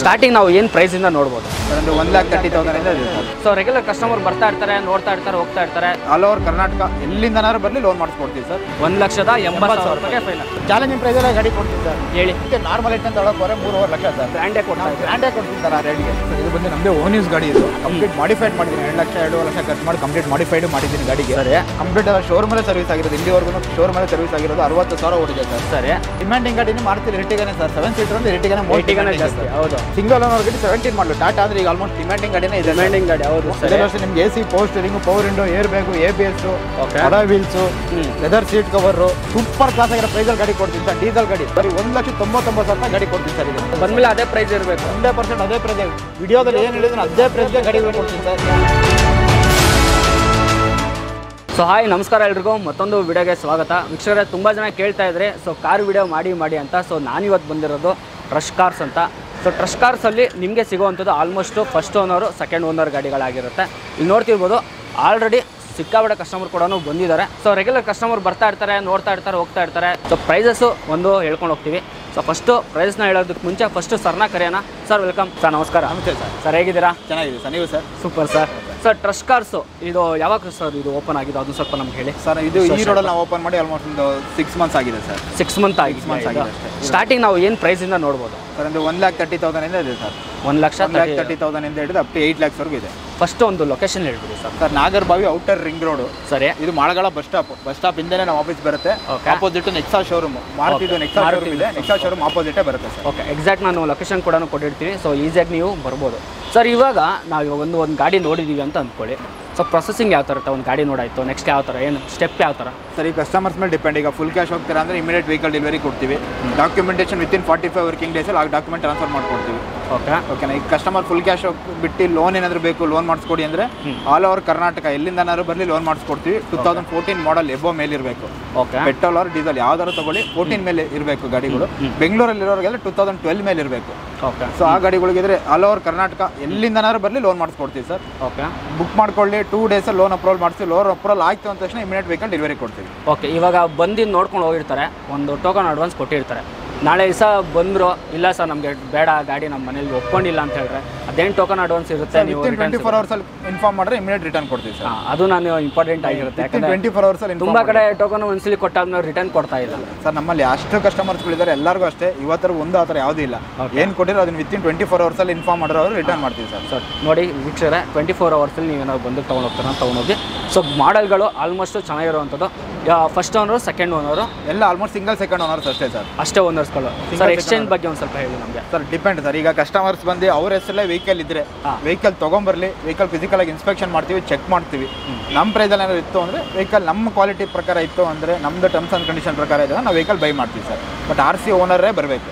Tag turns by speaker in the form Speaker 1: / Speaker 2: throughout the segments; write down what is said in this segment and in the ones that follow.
Speaker 1: Starting ನಾವು ಏನು ಪ್ರೈಸಿಂದ ನೋಡ್ಬೋದು?
Speaker 2: ಒಂದು 1,30,000 ಇಂದ ಇದೆ ಸರ್.
Speaker 1: ಸೊ ರೆಗ್ಯುಲರ್ ಕಸ್ಟಮರ್ ಬರ್ತಾ ಇರ್ತಾರೆ, ನೋಡ್ತಾ ಇರ್ತಾರೆ, ಹೋಗ್ತಾ ಇರ್ತಾರೆ.
Speaker 2: ಆಲ್ ಓವರ್ ಕರ್ನಾಟಕ ಎಲ್ಲಿಂದನಾರು ಬರಲಿ ಲೋನ್ ಮಾಡಿಸ್ಕೊಡ್ತೀವಿ ಸರ್.
Speaker 1: 1,80,000 ರೂಪಾಯಿಗೆ ಫೈನಲ್.
Speaker 2: ಚಾಲೆಂಜಿಂಗ್ ಪ್ರೈಸಲ್ಲೇ ಗಾಡಿ ಕೊಡ್ತೀವಿ ಸರ್.
Speaker 1: ಹೇಳಿ,
Speaker 2: ನಾರ್ಮಲ್ ಐಟಮ್ ತಗೊಳಕ್ಕೆ 3.5 ಲಕ್ಷ ಸರ್.
Speaker 1: ಬ್ರ್ಯಾಂಡೇ ಕೊಡ್ತಾರೆ,
Speaker 2: ಬ್ರ್ಯಾಂಡೇ ಕೊಡ್ತೀನಿ ಸರ್ ಆ ರೇಟ್ಗೆ. ಇದು ಬಂದು ನಮ್ಮದೇ ಓನ್ ಯೂಸ್ ಗಾಡಿ. ಇದು ಕಂಪ್ಲೀಟ್ ಮಾಡಿಫೈಡ್ ಮಾಡಿದ್ದೀನಿ. 2 ಲಕ್ಷ 2 ಲಕ್ಷ ಖರ್ಚು ಮಾಡಿ ಕಂಪ್ಲೀಟ್ ಮಾಡಿಫೈಡ್ ಮಾಡಿದ್ದೀನಿ ಗಾಡಿಗೆ.
Speaker 1: ಸರಿ.
Speaker 2: ಕಂಪ್ಲೀಟ್ ಶೋರೂಮಲ್ಲೇ ಸರ್ವಿಸ್ ಆಗಿರೋದು. ಇಲ್ಲಿವರೆಗೂ ಶೋರೂಮಲ್ಲೇ ಸರ್ವಿಸ್ ಆಗಿರೋದು 60,000 ಓಡಿದೆ ಸರ್.
Speaker 1: ಸರಿ.
Speaker 2: ಡಿಮ್ಯಾಂಡಿಂಗ್ ಗಾಡಿನೇ ಮಾಡ್ತೀವಿ ರಿಟಿಗಾನೆ ಸರ್. 7 ಸೀಟರ್ ಅಂದ್ರೆ ರಿಟಿಗಾನೆ
Speaker 1: ಜಾಸ್ತಿ. ಹೌದು.
Speaker 2: ಸಿಂಗಲ್ ಓನರ್ ಗಾಡಿ 17 ಮಾಡಲು ಟಾಟಾ ಅಂದ್ರೆ ಈಗ ಆಲ್ಮೋಸ್ಟ್ ಡಿಮ್ಯಾಂಡಿಂಗ್ ಗಾಡಿನೇ ಇದೆ.
Speaker 1: ಡಿಮ್ಯಾಂಡಿಂಗ್ ಗಾಡಿ. ಹೌದು.
Speaker 2: ವರ್ಷ ನಿಮ್ಗೆ AC power steering, power window, air bag, ABS, alloy wheels, leather seat cover, super class ಆಗಿರೋ ಪ್ರೈಸಲ್ಲಿ ಗಾಡಿ ಕೊಡ್ತೀನಿ ಸರ್. ಡೀಸೆಲ್ ಗಾಡಿ ಬರೀ 1,99,000 ಗಾಡಿ ಕೊಡ್ತೀನಿ ಸರ್. ಇದು
Speaker 1: ಬಂದ್ಮೇಲೆ ಅದೇ ಪ್ರೈಸ್ ಇರಬೇಕು.
Speaker 2: 100% ಅದೇ ಪ್ರೈಸ್. ವಿಡಿಯೋದಲ್ಲಿ ಏನು ಹೇಳಿದ್ರೆ ಅದೇ ಪ್ರೈಸ್ಗೆ ಗಾಡಿ ಕೊಡ್ತೀನಿ ಸರ್.
Speaker 1: ಸೊ ಹಾಯ್, ನಮಸ್ಕಾರ ಎಲ್ರಿಗೂ, ಮತ್ತೊಂದು ವಿಡಿಯೋಗೆ ಸ್ವಾಗತ. ವೀಕ್ಷಕರೇ, ತುಂಬ ಜನ ಕೇಳ್ತಾ ಇದ್ರೆ ಸೊ ಕಾರ್ ವಿಡಿಯೋ ಮಾಡಿ ಅಂತ. ಸೊ ನಾನಿವತ್ತು ಬಂದಿರೋದು ಟ್ರಸ್ಟ್ ಕಾರ್ಸ್ ಅಂತ. ಸೊ ಟ್ರಸ್ಟ್ ಕಾರ್ಸಲ್ಲಿ ನಿಮಗೆ ಸಿಗೋವಂಥದ್ದು almost first owner, second owner ಗಾಡಿಗಳಾಗಿರುತ್ತೆ. ಇಲ್ಲಿ ನೋಡ್ತಿರ್ಬೋದು, ಆಲ್ರೆಡಿ ಸಿಕ್ಕಾಬಡ ಕಸ್ಟಮರ್ ಕೂಡ ಬಂದಿದ್ದಾರೆ. ಸೊ ರೆಗ್ಯುಲರ್ ಕಸ್ಟಮರ್ ಬರ್ತಾ ಇರ್ತಾರೆ, ನೋಡ್ತಾ ಇರ್ತಾರೆ, ಹೋಗ್ತಾ ಇರ್ತಾರೆ. ಸೊ ಪ್ರೈಸಸ್ಸು ಒಂದು ಹೇಳ್ಕೊಂಡು ಹೋಗ್ತೀವಿ. ಸೊ ಫಸ್ಟು ಪ್ರೈಸ್ನ ಹೇಳೋದಕ್ಕೆ ಮುಂಚೆ ಫಸ್ಟು ಸರ್ನ ಕರೆಯೋಣ. Sir welcome sir. ನಮಸ್ಕಾರ.
Speaker 2: ನಮಸ್ತೆ ಸರ್.
Speaker 1: ಸರ್ ಹೇಗಿದ್ದೀರಾ?
Speaker 2: ಚೆನ್ನಾಗಿದೆ ಸರ್. ನೀವು sir?
Speaker 1: Super sir. Sir trust cars ಇದು ಯಾವಾಗ ಸರ್ ಇದು ಓಪನ್ ಆಗಿದೆ, ಅದನ್ನು ಸ್ವಲ್ಪ ನಮ್ಗೆ ಹೇಳಿ
Speaker 2: ಸರ್. ಇದು ಈ ರೋಡಲ್ಲಿ ನಾವು ಓಪನ್ ಮಾಡಿ ಆಲ್ಮೋಸ್ಟ್ ಒಂದು 6 ಮಂತ್ಸ್ ಆಗಿದೆ ಸರ್.
Speaker 1: 6 ಮಂತ್ ಆಗಿದೆ. ಸ್ಟಾರ್ಟಿಂಗ್ ನಾವು ಏನು ಪ್ರೈಸಿಂದ ನೋಡ್ಬೋದು
Speaker 2: ಸರ್? ಒಂದು 1,30,000 ಇಂದ ಇದೆ ಸರ್.
Speaker 1: 1,30,000
Speaker 2: ಇಂದ ಹಿಡಿದು ಅಪ್ ಟು 8 lakhsವರೆಗೂ ಇದೆ.
Speaker 1: ಫಸ್ಟ್ ಒಂದು ಲೊಕೇಶನ್ ಹೇಳ್ಬಿಡಿ sir.
Speaker 2: Sir Nagarbhavi outer ring road.
Speaker 1: ಸರಿ.
Speaker 2: ಇದು ಮಾಳಗಳ ಬಸ್ ಸ್ಟಾಪ್ ಇಂದನೇ ನಮ್ಮ ಆಫೀಸ್ ಬರುತ್ತೆ. ಆಪೋಸಿಟ್ ನೆಕ್ಸಾ ಶೋರೂಮ್ ಮಾಡ್ತಿದ್ದು. ನೆಕ್ಸಾ ಶೋರೂಮ್ ಇದೆ. ನೆಕ್ಸಾ ಶೋರೂಮ್ ಆಪೋಸಿಟೇ ಬರುತ್ತೆ ಸರ್.
Speaker 1: ಓಕೆ, ಎಕ್ಸಾಕ್ಟ್ ನಾನು ಲೊಕೇಶನ್ ಕೂಡ ಕೊಟ್ಟಿರ್ತೀನಿ. ಸೊ ಈಸಿಯಾಗಿ ನೀವು ಬರ್ಬೋದು ಸರ್. ಇವಾಗ ನಾವು ಒಂದು ಗಾಡಿ ನೋಡಿದ್ದೀವಿ ಅಂತ ಅಂದ್ಕೊಳ್ಳಿ. ಸೊ ಪ್ರೊಸೆಸಿಂಗ್ ಯಾವ ಥರ ಇರುತ್ತೆ? ಒಂದು ಗಾಡಿ ನೋಡಾಯಿತು, ನೆಕ್ಸ್ಟ್ ಯಾವ ಥರ, ಏನು ಸ್ಟೆಪ್ ಯಾವ ಥರ?
Speaker 2: ಸರ್ ಈ ಕಸ್ಟಮರ್ಸ್ ಮೇಲೆ ಡಿಪೆಂಡ್. ಈಗ ಫುಲ್ ಕ್ಯಾಶ್ ಹೋಗ್ತೀರಾ ಅಂದರೆ ಇಮಿಡಿಯೇಟ್ ವೆಹಿಕಲ್ ಡೆಲಿವರಿ ಕೊಡ್ತೀವಿ. ಡಾಕ್ಯುಮೆಂಟೇಷನ್ ವಿತಿನ್ 45 ವರ್ಕಿಂಗ್ ಡೇಸಲ್ಲಿ ಆ ಡಾಕ್ಯುಮೆಂಟ್ ಟ್ರಾನ್ಸ್ಫರ್ ಮಾಡ್ಕೊಡ್ತೀವಿ. ಓಕೆನಾ? ಈಗ ಕಸ್ಟಮರ್ ಫುಲ್ ಕ್ಯಾಶ್ ಬಿಟ್ಟು ಲೋನ್ ಏನಾದರೂ ಬೇಕು, ಲೋನ್ ಮಾಡಿಸ್ಕೊಡಿ ಅಂದರೆ ಆಲ್ ಓವರ್ ಕರ್ನಾಟಕ ಎಲ್ಲಿಂದನಾದ್ರು ಬರಲಿ ಲೋನ್ ಮಾಡಿಸ್ಕೊಡ್ತೀವಿ. 2014 ಮಾಡಲ್ ಎಬೋ ಮೇಲೆ ಇರಬೇಕು.
Speaker 1: ಓಕೆ.
Speaker 2: ಪೆಟ್ರೋಲ್ ಆರ್ ಡೀಸೆಲ್ ಯಾವ್ದಾರು ತಗೊಳ್ಳಿ 14 ಮೇಲೆ ಇರಬೇಕು ಗಾಡಿಗಳು. ಬೆಂಗಳೂರಲ್ಲಿರೋರಿಗೆಲ್ಲ 2012 ಮೇಲೆ ಇರಬೇಕು.
Speaker 1: ಓಕೆ.
Speaker 2: ಸೊ ಆ ಗಾಡಿಗಳಿಗಿದ್ರೆ ಆಲ್ ಓವರ್ ಕರ್ನಾಟಕ ಎಲ್ಲಿಂದನಾದ್ರು ಬರಲಿ ಲೋನ್ ಮಾಡಿಸ್ಕೊಡ್ತೀವಿ ಸರ್.
Speaker 1: ಓಕೆ.
Speaker 2: ಬುಕ್ ಮಾಡ್ಕೊಳ್ಳಿ, 2 ಡೇಸಲ್ಲಿ ಲೋನ್ ಅಪ್ರೂವಲ್ ಮಾಡ್ತೀವಿ. ಲೋನ್ ಅಪ್ರೂವಲ್ ಆಯ್ತು ಅಂದ ತಕ್ಷಣ ಇಮಿಡಿಯೇಟ್ ವೆಹಿಕಲ್ ಡೆಲಿವರಿ ಕೊಡ್ತೀವಿ.
Speaker 1: ಓಕೆ. ಇವಾಗ ಬಂದಿದ್ದು ನೋಡ್ಕೊಂಡು ಹೋಗಿರ್ತಾರೆ, ಒಂದು ಟೋಕನ್ ಅಡ್ವಾನ್ಸ್ ಕೊಟ್ಟಿರ್ತಾರೆ. ನಾಳೆ ದಿವಸ ಬಂದರು, ಇಲ್ಲ ಸರ್ ನಮಗೆ ಬೇಡ ಗಾಡಿ, ನಮ್ಮ ಮನೇಲಿ ಒಪ್ಕೊಂಡಿಲ್ಲ ಅಂತ ಹೇಳಿದ್ರೆ ಅದೇನು ಟೋಕನ್ ಅಡ್ವಾನ್ಸ್ ಇರುತ್ತೆ? ನೀವು
Speaker 2: 24 ಅವರ್ಸಲ್ಲಿ ಇನ್ಫಾರ್ಮ್ ಮಾಡಿದ್ರೆ ಇಮಿಡಿಯೇಟ್ ರಿಟರ್ನ್ ಕೊಡ್ತೀವಿ ಸರ್.
Speaker 1: ಅದು ನಾನು ಇಂಪಾರ್ಟೆಂಟ್ ಆಗಿರುತ್ತೆ. ಯಾಕಂದರೆ
Speaker 2: 24 ಅವರ್ಸಲ್ಲಿ
Speaker 1: ತುಂಬ ಕಡೆ ಟೋಕನ್ ಒಂದ್ಸಲಿ ಕೊಟ್ಟಾದ್ಮೇಲೆ ರಿಟರ್ನ್ ಕೊಡ್ತಾ ಇಲ್ಲ
Speaker 2: ಸರ್. ನಮ್ಮಲ್ಲಿ ಅಷ್ಟು ಕಸ್ಟಮರ್ಸ್ಗಳಿದ್ದಾರೆ, ಎಲ್ಲರಿಗೂ ಅಷ್ಟೇ. ಇವತ್ತರ ಒಂದು ಆ ಥರ ಯಾವುದೂ ಇಲ್ಲ. ಏನು ಕೊಟ್ಟಿರೋ ಅದನ್ನ ವಿತಿನ್ 24 ಅವರ್ಸಲ್ಲಿ ಇನ್ಫಾರ್ಮ್ ಮಾಡಿರೋ ಅವರು ರಿಟರ್ನ್ ಮಾಡ್ತೀವಿ ಸರ್.
Speaker 1: ಸರ್ ನೋಡಿ ವೀಕ್ಷಕರೇ, 24 ಅವರ್ಸಲ್ಲಿ ನೀವೇನಾದ್ರು ಬಂದು ತೊಗೊಂಡೋಗ್ತಾರೆ ತೊಗೊಂಡೋಗಿ. ಸೊ ಮಾಡೆಲ್ಗಳು ಆಲ್ಮೋಸ್ಟ್ ಚೆನ್ನಾಗಿರುವಂಥದ್ದು. ಫಸ್ಟ್ ಓನರು, ಸೆಕೆಂಡ್ ಓನರು
Speaker 2: ಎಲ್ಲ ಆಲ್ಮೋಸ್ಟ್ ಸಿಂಗಲ್ ಸೆಕೆಂಡ್ ಓನರ್ಸ್ ಅಷ್ಟೇ ಸರ್.
Speaker 1: ಅಷ್ಟೇ ಓನರ್ಸ್ಗಳು. ಸರ್ ಎಕ್ಸ್ಚೇಂಜ್ ಬಗ್ಗೆ ಒಂದು ಸ್ವಲ್ಪ ಹೇಳಿ ನಮಗೆ.
Speaker 2: Sir depend sir. ಈಗ ಕಸ್ಟಮರ್ಸ್ ಬಂದು ಅವ್ರ ಹೆಸರಲ್ಲೇ ವೆಹಿಕಲ್ ಇದ್ದರೆ ವೆಹಿಕಲ್ ತೊಗೊಂಬರಲಿ, ವೆಹಿಕಲ್ ಫಿಸಿಕಲ್ ಆಗಿ ಇನ್ಸ್ಪೆಕ್ಷನ್ ಮಾಡ್ತೀವಿ, ಚೆಕ್ ಮಾಡ್ತೀವಿ. ನಮ್ಮ ಪ್ರೈಸಲ್ಲಿ ಏನಾದ್ರು ಇತ್ತು ಅಂದರೆ ವೆಹಿಕಲ್ ನಮ್ಮ ಕ್ವಾಲಿಟಿ ಪ್ರಕಾರ ಇತ್ತು ಅಂದರೆ, ನಮ್ಮದು ಟರ್ಮ್ಸ್ ಆ್ಯಂಡ್ ಕಂಡೀಷನ್ ಪ್ರಕಾರ ಇದೆ, ನಾವು ವೆಹಿಕಲ್ ಬೈ ಮಾಡ್ತೀವಿ ಸರ್. ಬಟ್ RC ಓನರೇ ಬರಬೇಕು.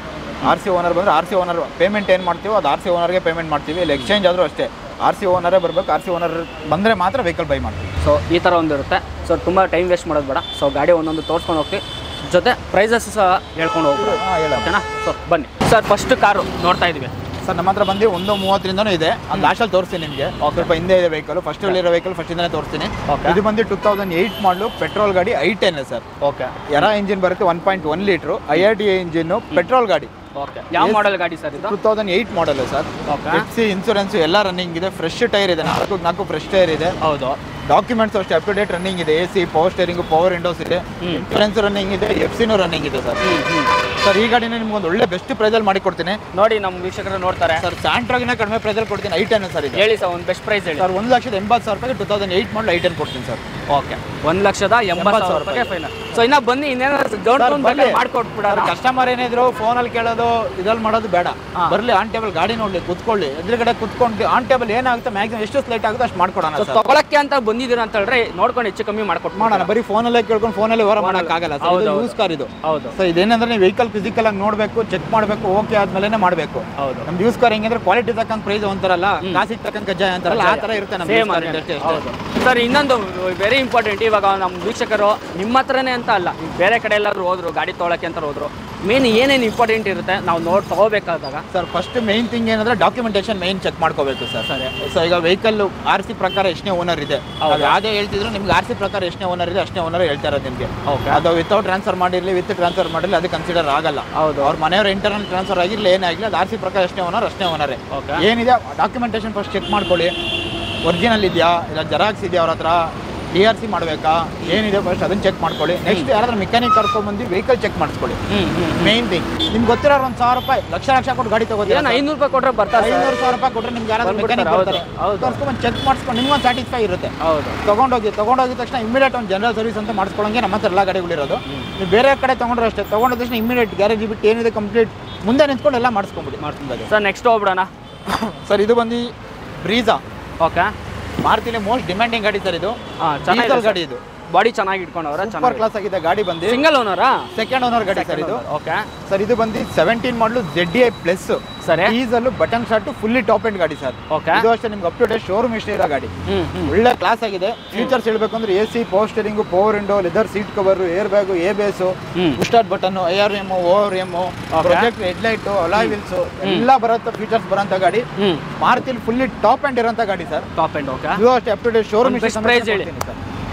Speaker 2: RC ಓನರ್ ಬಂದರೆ RC ಓನರ್ ಪೇಮೆಂಟ್ ಏನು ಮಾಡ್ತೀವೋ ಅದು RC ಓನರ್ಗೆ ಪೇಮೆಂಟ್ ಮಾಡ್ತೀವಿ. ಇಲ್ಲಿ ಎಕ್ಸ್ಚೇಂಜ್ ಆದರೂ ಅಷ್ಟೇ RC ಓನರೇ ಬರಬೇಕು. RC ಓನರ್ ಬಂದರೆ ಮಾತ್ರ ವೆಹಿಕಲ್ ಬೈ ಮಾಡ್ತೀವಿ.
Speaker 1: ಸೊ ಈ ಥರ ಒಂದು ಇರುತ್ತೆ. ಸೊ ತುಂಬ ಟೈಮ್ ವೇಸ್ಟ್ ಮಾಡೋದು ಬೇಡ. ಸೊ ಗಾಡಿ ಒಂದೊಂದು ತೋರಿಸ್ಕೊಂಡು ಹೋಗ್ತೀವಿ, ಜೊತೆ ಪ್ರೈಸಸ್ ಸಹ ಹೇಳ್ಕೊಂಡು ಹೋಗ್ಬೋದು. ಓಕೆನಾ? ಸೊ ಬನ್ನಿ ಸರ್. ಫಸ್ಟ್ ಕಾರು ನೋಡ್ತಾ ಇದ್ದೀವಿ
Speaker 2: ಸರ್. ನಮ್ಮ ಹತ್ರ ಬಂದು 1:30 ಇದೆ. ಅದು ಲಾಸ್ಟಲ್ಲಿ ತೋರಿಸ್ತೀನಿ ನಿಮಗೆ. ಸ್ವಲ್ಪ ಹಿಂದೆ ಇದೆ ವೆಹಿಕಲ್. ಫಸ್ಟಲ್ಲಿರೋ ವೆಹಿಕಲ್ ಫಸ್ಟಿಂದಲೇ ತೋರಿಸ್ತೀನಿ. ಇದು ಬಂದು 2008 ಮಾಡಲು ಪೆಟ್ರೋಲ್ ಗಾಡಿ i10 sir.
Speaker 1: Okay.
Speaker 2: Era engine ಬರುತ್ತೆ, 1.1 ಲೀಟ್ರು IRDA ಇಂಜಿನ್ನು, ಪೆಟ್ರೋಲ್ ಗಾಡಿ.
Speaker 1: ಓಕೆ. ಯಾವ ಮಾಡೆಲ್ ಗಾಡಿ ಸರ್ ಇದು?
Speaker 2: 2008 ಮಾಡಲ್ ಸರ್. FC ಇನ್ಸೂರೆನ್ಸ್ ಎಲ್ಲ ರನ್ನಿಂಗ್ ಇದೆ. ಫ್ರೆಶ್ ಟೈರ್ ಇದೆ, 4 ಫ್ರೆಶ್ ಟೈರ್ ಇದೆ.
Speaker 1: ಹೌದು.
Speaker 2: ಡಾಕ್ಯುಮೆಂಟ್ಸ್ ಅಷ್ಟೇ ಅಪ್ ಟು ಡೇಟ್ ರನ್ನಿಂಗ್ ಇದೆ. AC power steering, power Windows ಇದೆ, ಇನ್ಸೂರೆನ್ಸ್ ರನ್ನಿಂಗ್ ಇದೆ, FCನೂ ರನ್ನಿಂಗ್ ಇದೆ ಸರ್. ಸರ್ ಈ ಗಾಡಿನ ನಿಮ್ಗೆ ಒಂದು ಒಳ್ಳೆ ಬೆಸ್ಟ್ ಪ್ರೈಸಲ್ಲಿ ಮಾಡಿ ಕೊಡ್ತೀನಿ.
Speaker 1: ನೋಡಿ ನಮ್ಮ ವೀಕ್ಷಕರು ನೋಡ್ತಾರೆ
Speaker 2: ಸರ್. ಸ್ಯಾಂಟ್ರಾಗಿನ ಕಡಿಮೆ ಪ್ರೈಸಲ್ಲಿ ಕೊಡ್ತೀನಿ. i10 sir. ಇದು
Speaker 1: ಹೇಳಿ ಸರ್, ಒಂದು ಬೆಸ್ಟ್ ಪ್ರೈಸ್ ಹೇಳಿ
Speaker 2: ಸರ್. 1,80,000 ರೂಪಾಯಿಗೆ 2008 ಮಾಡಲ್ i10 ಕೊಡ್ತೀನಿ ಸರ್.
Speaker 1: ಓಕೆ. 1,80,000 ರೂಪಾಯಿಗೆ ಫೈನಲ್. ಸೊ ಇನ್ನ ಬನ್ನಿ, ಇನ್ನೇನಾದ್ರು ಮಾಡ್ಕೊಟ್ಬಿಡೋಣ.
Speaker 2: ಕಸ್ಟಮರ್ ಏನಿದ್ರು ಫೋನಲ್ಲಿ ಕೇಳೋದು, ಇದ್ರಲ್ಲಿ ಮಾಡೋದು ಬೇಡ. ಬರಲಿ, ಆನ್ ಟೇಬಲ್ ಗಾಡಿ ನೋಡ್ಲಿ, ಕುತ್ಕೊಳ್ಳಿ, ಎದುರುಗಡೆ ಕುತ್ಕೊಂಡು ಆನ್ ಟೇಬಲ್ ಏನಾಗುತ್ತೆ ಮ್ಯಾಕ್ಸಿಮಮ್ ಎಷ್ಟು ಸ್ಲೈಟ್ ಆಗುತ್ತೆ ಅಷ್ಟು ಮಾಡ್ಕೊಡೋಣ.
Speaker 1: ತಗೊಳಕ್ಕೆ ಅಂತ ಬಂದಿದ್ದೀರಾ ಅಂತ ಹೇಳಿದ್ರೆ ನೋಡ್ಕೊಂಡು ಹೆಚ್ಚು ಕಮ್ಮಿ ಮಾಡ್ಕೊಟ್ಟು
Speaker 2: ಮಾಡೋಣ. ಬರೀ ಫೋನಲ್ಲೇ ಕೇಳ್ಕೊಂಡು ಫೋನಲ್ಲಿ ಹೊರ ಮಾಡೋಕ್ಕಾಗಲ್ಲ ಸರ್. ಯೂಸ್ ಕಾರ್ ಇದು.
Speaker 1: ಹೌದು.
Speaker 2: ಸೊ ಇದೇನಂದ್ರೆ ನೀವು ವೆಹಿಕಲ್ ಫಿಸಿಕಲ್ ಆಗಿ ನೋಡಬೇಕು, ಚೆಕ್ ಮಾಡಬೇಕು, ಓಕೆ ಆದ್ಮೇಲೆ ಮಾಡಬೇಕು.
Speaker 1: ಹೌದು.
Speaker 2: ನಮ್ದು ಯೂಸ್ ಕಾರ್ ಹೆಂಗಂದ್ರೆ ಕ್ವಾಲಿಟಿ ತಕ್ಕಂಗೆ ಪ್ರೈಸ್ ಅಂತಾರಲ್ಲ, ಕಾಸಿಗೆ ತಕ್ಕಂಗೆ ಕಜ್ಜಾಯ ಅಂತಾರಲ್ಲ, ಆ ಥರ ಇರುತ್ತೆ ನಮ್ಮ.
Speaker 1: ಸರ್ ಇನ್ನೊಂದು ವೆರಿ ಇಂಪಾರ್ಟೆಂಟ್, ಇವಾಗ ನಮ್ಮ ವೀಕ್ಷಕರು ನಿಮ್ಮ ಹತ್ರನೇ ಅಂತ ಅಲ್ಲ, ಈಗ ಬೇರೆ ಕಡೆ ಎಲ್ಲಾದ್ರೂ ಹೋದ್ರು ಗಾಡಿ ತೊಗೊಳಕ್ಕೆ ಅಂತ ಹೋದ್ರು, ಮೇನ್ ಏನೇನು ಇಂಪಾರ್ಟೆಂಟ್ ಇರುತ್ತೆ ನಾವು ತೊಗೋಬೇಕಾದಾಗ?
Speaker 2: ಸರ್ ಫಸ್ಟ್ ಮೇನ್ ಥಿಂಗ್ ಏನಂದ್ರೆ ಡಾಕ್ಯುಮೆಂಟೇಶನ್ ಮೇನ್ ಚೆಕ್ ಮಾಡ್ಕೋಬೇಕು ಸರ್. ಸೊ ಈಗ ವೆಹಿಕಲ್ RC ಪ್ರಕಾರ ಎಷ್ಟನೇ ಓನರ್ ಇದೆ, ಯಾವುದೇ ಹೇಳ್ತಿದ್ರು ನಿಮ್ಗೆ RC ಪ್ರಕಾರ ಎಷ್ಟನೇ ಓನರ್ ಇದೆ ಅಷ್ಟೇ ಓನರ್ ಹೇಳ್ತಾ ಇರೋದು ನಿಮಗೆ. ಅದು ವಿತೌಟ್ ಟ್ರಾನ್ಸ್ಫರ್ ಮಾಡಿರಲಿ ವಿತ್ ಟ್ರಾನ್ಸ್ಫರ್ ಮಾಡಿರಲಿ ಅದು ಕನ್ಸಿಡರ್ ಆಗಲ್ಲ.
Speaker 1: ಹೌದು,
Speaker 2: ಅವ್ರ ಮನೆಯವ್ರ ಇಂಟರ್ನಲ್ ಟ್ರಾನ್ಸ್ಫರ್ ಆಗಿರಲಿ ಏನೇ ಆಗಲಿ ಅದು RC ಪ್ರಕಾರ ಎಷ್ಟನೇ ಓನರ್ ಅಷ್ಟೇ ಓನರೇ. ಏನಿದೆ ಡಾಕ್ಯುಮೆಂಟೇಶನ್ ಫಸ್ಟ್ ಚೆಕ್ ಮಾಡ್ಕೊಳ್ಳಿ, ಒರಿಜಿನಲ್ ಇದೆಯಾ ಇಲ್ಲ ಜೆರಾಕ್ಸ್ ಇದೆಯಾ ಅವ್ರ ಹತ್ರ, DRC ಮಾಡಬೇಕಾ, ಏನಿದೆ ಫಸ್ಟ್ ಅದನ್ನ ಚೆಕ್ ಮಾಡ್ಕೊಳ್ಳಿ. ನೆಕ್ಸ್ಟ್ ಯಾರಾದ್ರೂ ಮೆಕ್ಯಾನಿಕ್ ಕರ್ಕೊಂಡ್ಬಂದು ವೆಹಿಕಲ್ ಚೆಕ್ ಮಾಡಿಸ್ಕೊಳ್ಳಿ. ಮೇನ್ ಥಿಂಗ್ ನಿಮ್ಗೆ ಗೊತ್ತಿರೋ $1,000 ಲಕ್ಷ ಕೊಟ್ಟು ಗಾಡಿ ತಗೋತೀರಾ,
Speaker 1: $500 ಕೊಟ್ಟರೆ ಬರ್ತಾರೆ,
Speaker 2: $500,000 ಕೊಟ್ಟರೆ ನಿಮ್ಗೆ ಯಾರಾದ್ರೂ ಮೆಕ್ಯಾನಿಕ್ ಕರ್ಸ್ಕೊಂಡ್ಬಂದು ಚೆಕ್ ಮಾಡಿಸ್ಕೊಂಡು ನಿಮ್ಗೊಂದು ಸ್ಯಾಟಿಸ್ಫೈ ಇರುತ್ತೆ.
Speaker 1: ಹೌದು,
Speaker 2: ತಗೊಂಡೋಗಿದ ತಕ್ಷಣ ಇಮಿಡಿಯೇಟ್ ಒಂದು ಜನರಲ್ ಸರ್ವಿಸ್ ಅಂತ ಮಾಡಿಸ್ಕೊಳ್ಳೋಂಗೆ ನಮ್ಮ ಹತ್ರ ಎಲ್ಲ ಗಾಡಿಗಳಿರೋದು. ನೀವು ಬೇರೆ ಕಡೆ ತೊಗೊಂಡ್ರೆ ಅಷ್ಟೇ, ತೊಗೊಂಡ ತಕ್ಷಣ ಇಮಿಡಿಯೇಟ್ ಗ್ಯಾರೇಜ್ ಬಿಟ್ಟು ಏನಿದೆ ಕಂಪ್ಲೀಟ್ ಮುಂದೆ ನಿಂತ್ಕೊಂಡು ಎಲ್ಲ ಮಾಡಿಸ್ಕೊಂಬೋದು.
Speaker 1: ಸರ್ ನೆಕ್ಸ್ಟ್ ಹೋಗ್ಬಿಡೋಣ.
Speaker 2: ಸರ್ ಇದು ಬಂದು ಬ್ರೀಜಾ.
Speaker 1: ಓಕೆ,
Speaker 2: ಮಾರುತಿಲಿ ಮೋಸ್ಟ್ ಡಿಮ್ಯಾಂಡಿಂಗ್ ಗಾಡಿ ಸರ್ ಇದು. ಡೀಸೆಲ್ ಗಾಡಿ ಇದು,
Speaker 1: ಬಾಡಿ ಚೆನ್ನಾಗಿ ಇಟ್ಕೊಂಡವ್ರ,
Speaker 2: ಸೂಪರ್ ಕ್ಲಾಸ್ ಆಗಿದೆ ಗಾಡಿ ಬಂದು.
Speaker 1: ಸಿಂಗಲ್ ಓನರಾ?
Speaker 2: ಸೆಕೆಂಡ್ ಓನರ್ ಗಾಡಿ ಸರ್ ಇದು.
Speaker 1: ಓಕೆ
Speaker 2: ಸರ್ ಇದು ಬಂದು 17 ಮಾಡಲು ZDI ಪ್ಲಸ್
Speaker 1: ಸರಿ,
Speaker 2: diesel button short fully top end ಗಾಡಿ ಸರ್.
Speaker 1: ಓಕೆ,
Speaker 2: ಇದು ಅಷ್ಟೇ ನಿಮ್ಗೆ ಅಪ್ ಟು ಡೇಟ್ ಶೋರೂಮ್ ಇಷ್ಟ ಇರೋ ಗಾಡಿ. ಒಳ್ಳೆ ಕ್ಲಾಸ್ ಆಗಿದೆ. ಫೀಚರ್ಸ್ ಹೇಳ್ಬೇಕು ಅಂದ್ರೆ AC, power steering, power window, leather seat cover, air bag, ABS, start button, IRM, ORM, project headlight, alloy wheels ಎಲ್ಲ ಬರುತ್ತೆ ಫೀಚರ್ಸ್ ಬರೋಂಥ ಗಾಡಿ. ಮಾರುತಿಲಿ ಫುಲ್ಲಿ ಟಾಪ್ ಎಂಡ್ ಇರೋಂಥ ಗಾಡಿ ಸರ್.
Speaker 1: Top end. ಓಕೆ,
Speaker 2: ಇದು ಅಷ್ಟೇ ಅಪ್ ಟು ಡೇಟ್ ಶೋರೂಮ್ ಇಷ್ಟ
Speaker 1: price ಹೇಳಿ
Speaker 2: ಸರ್.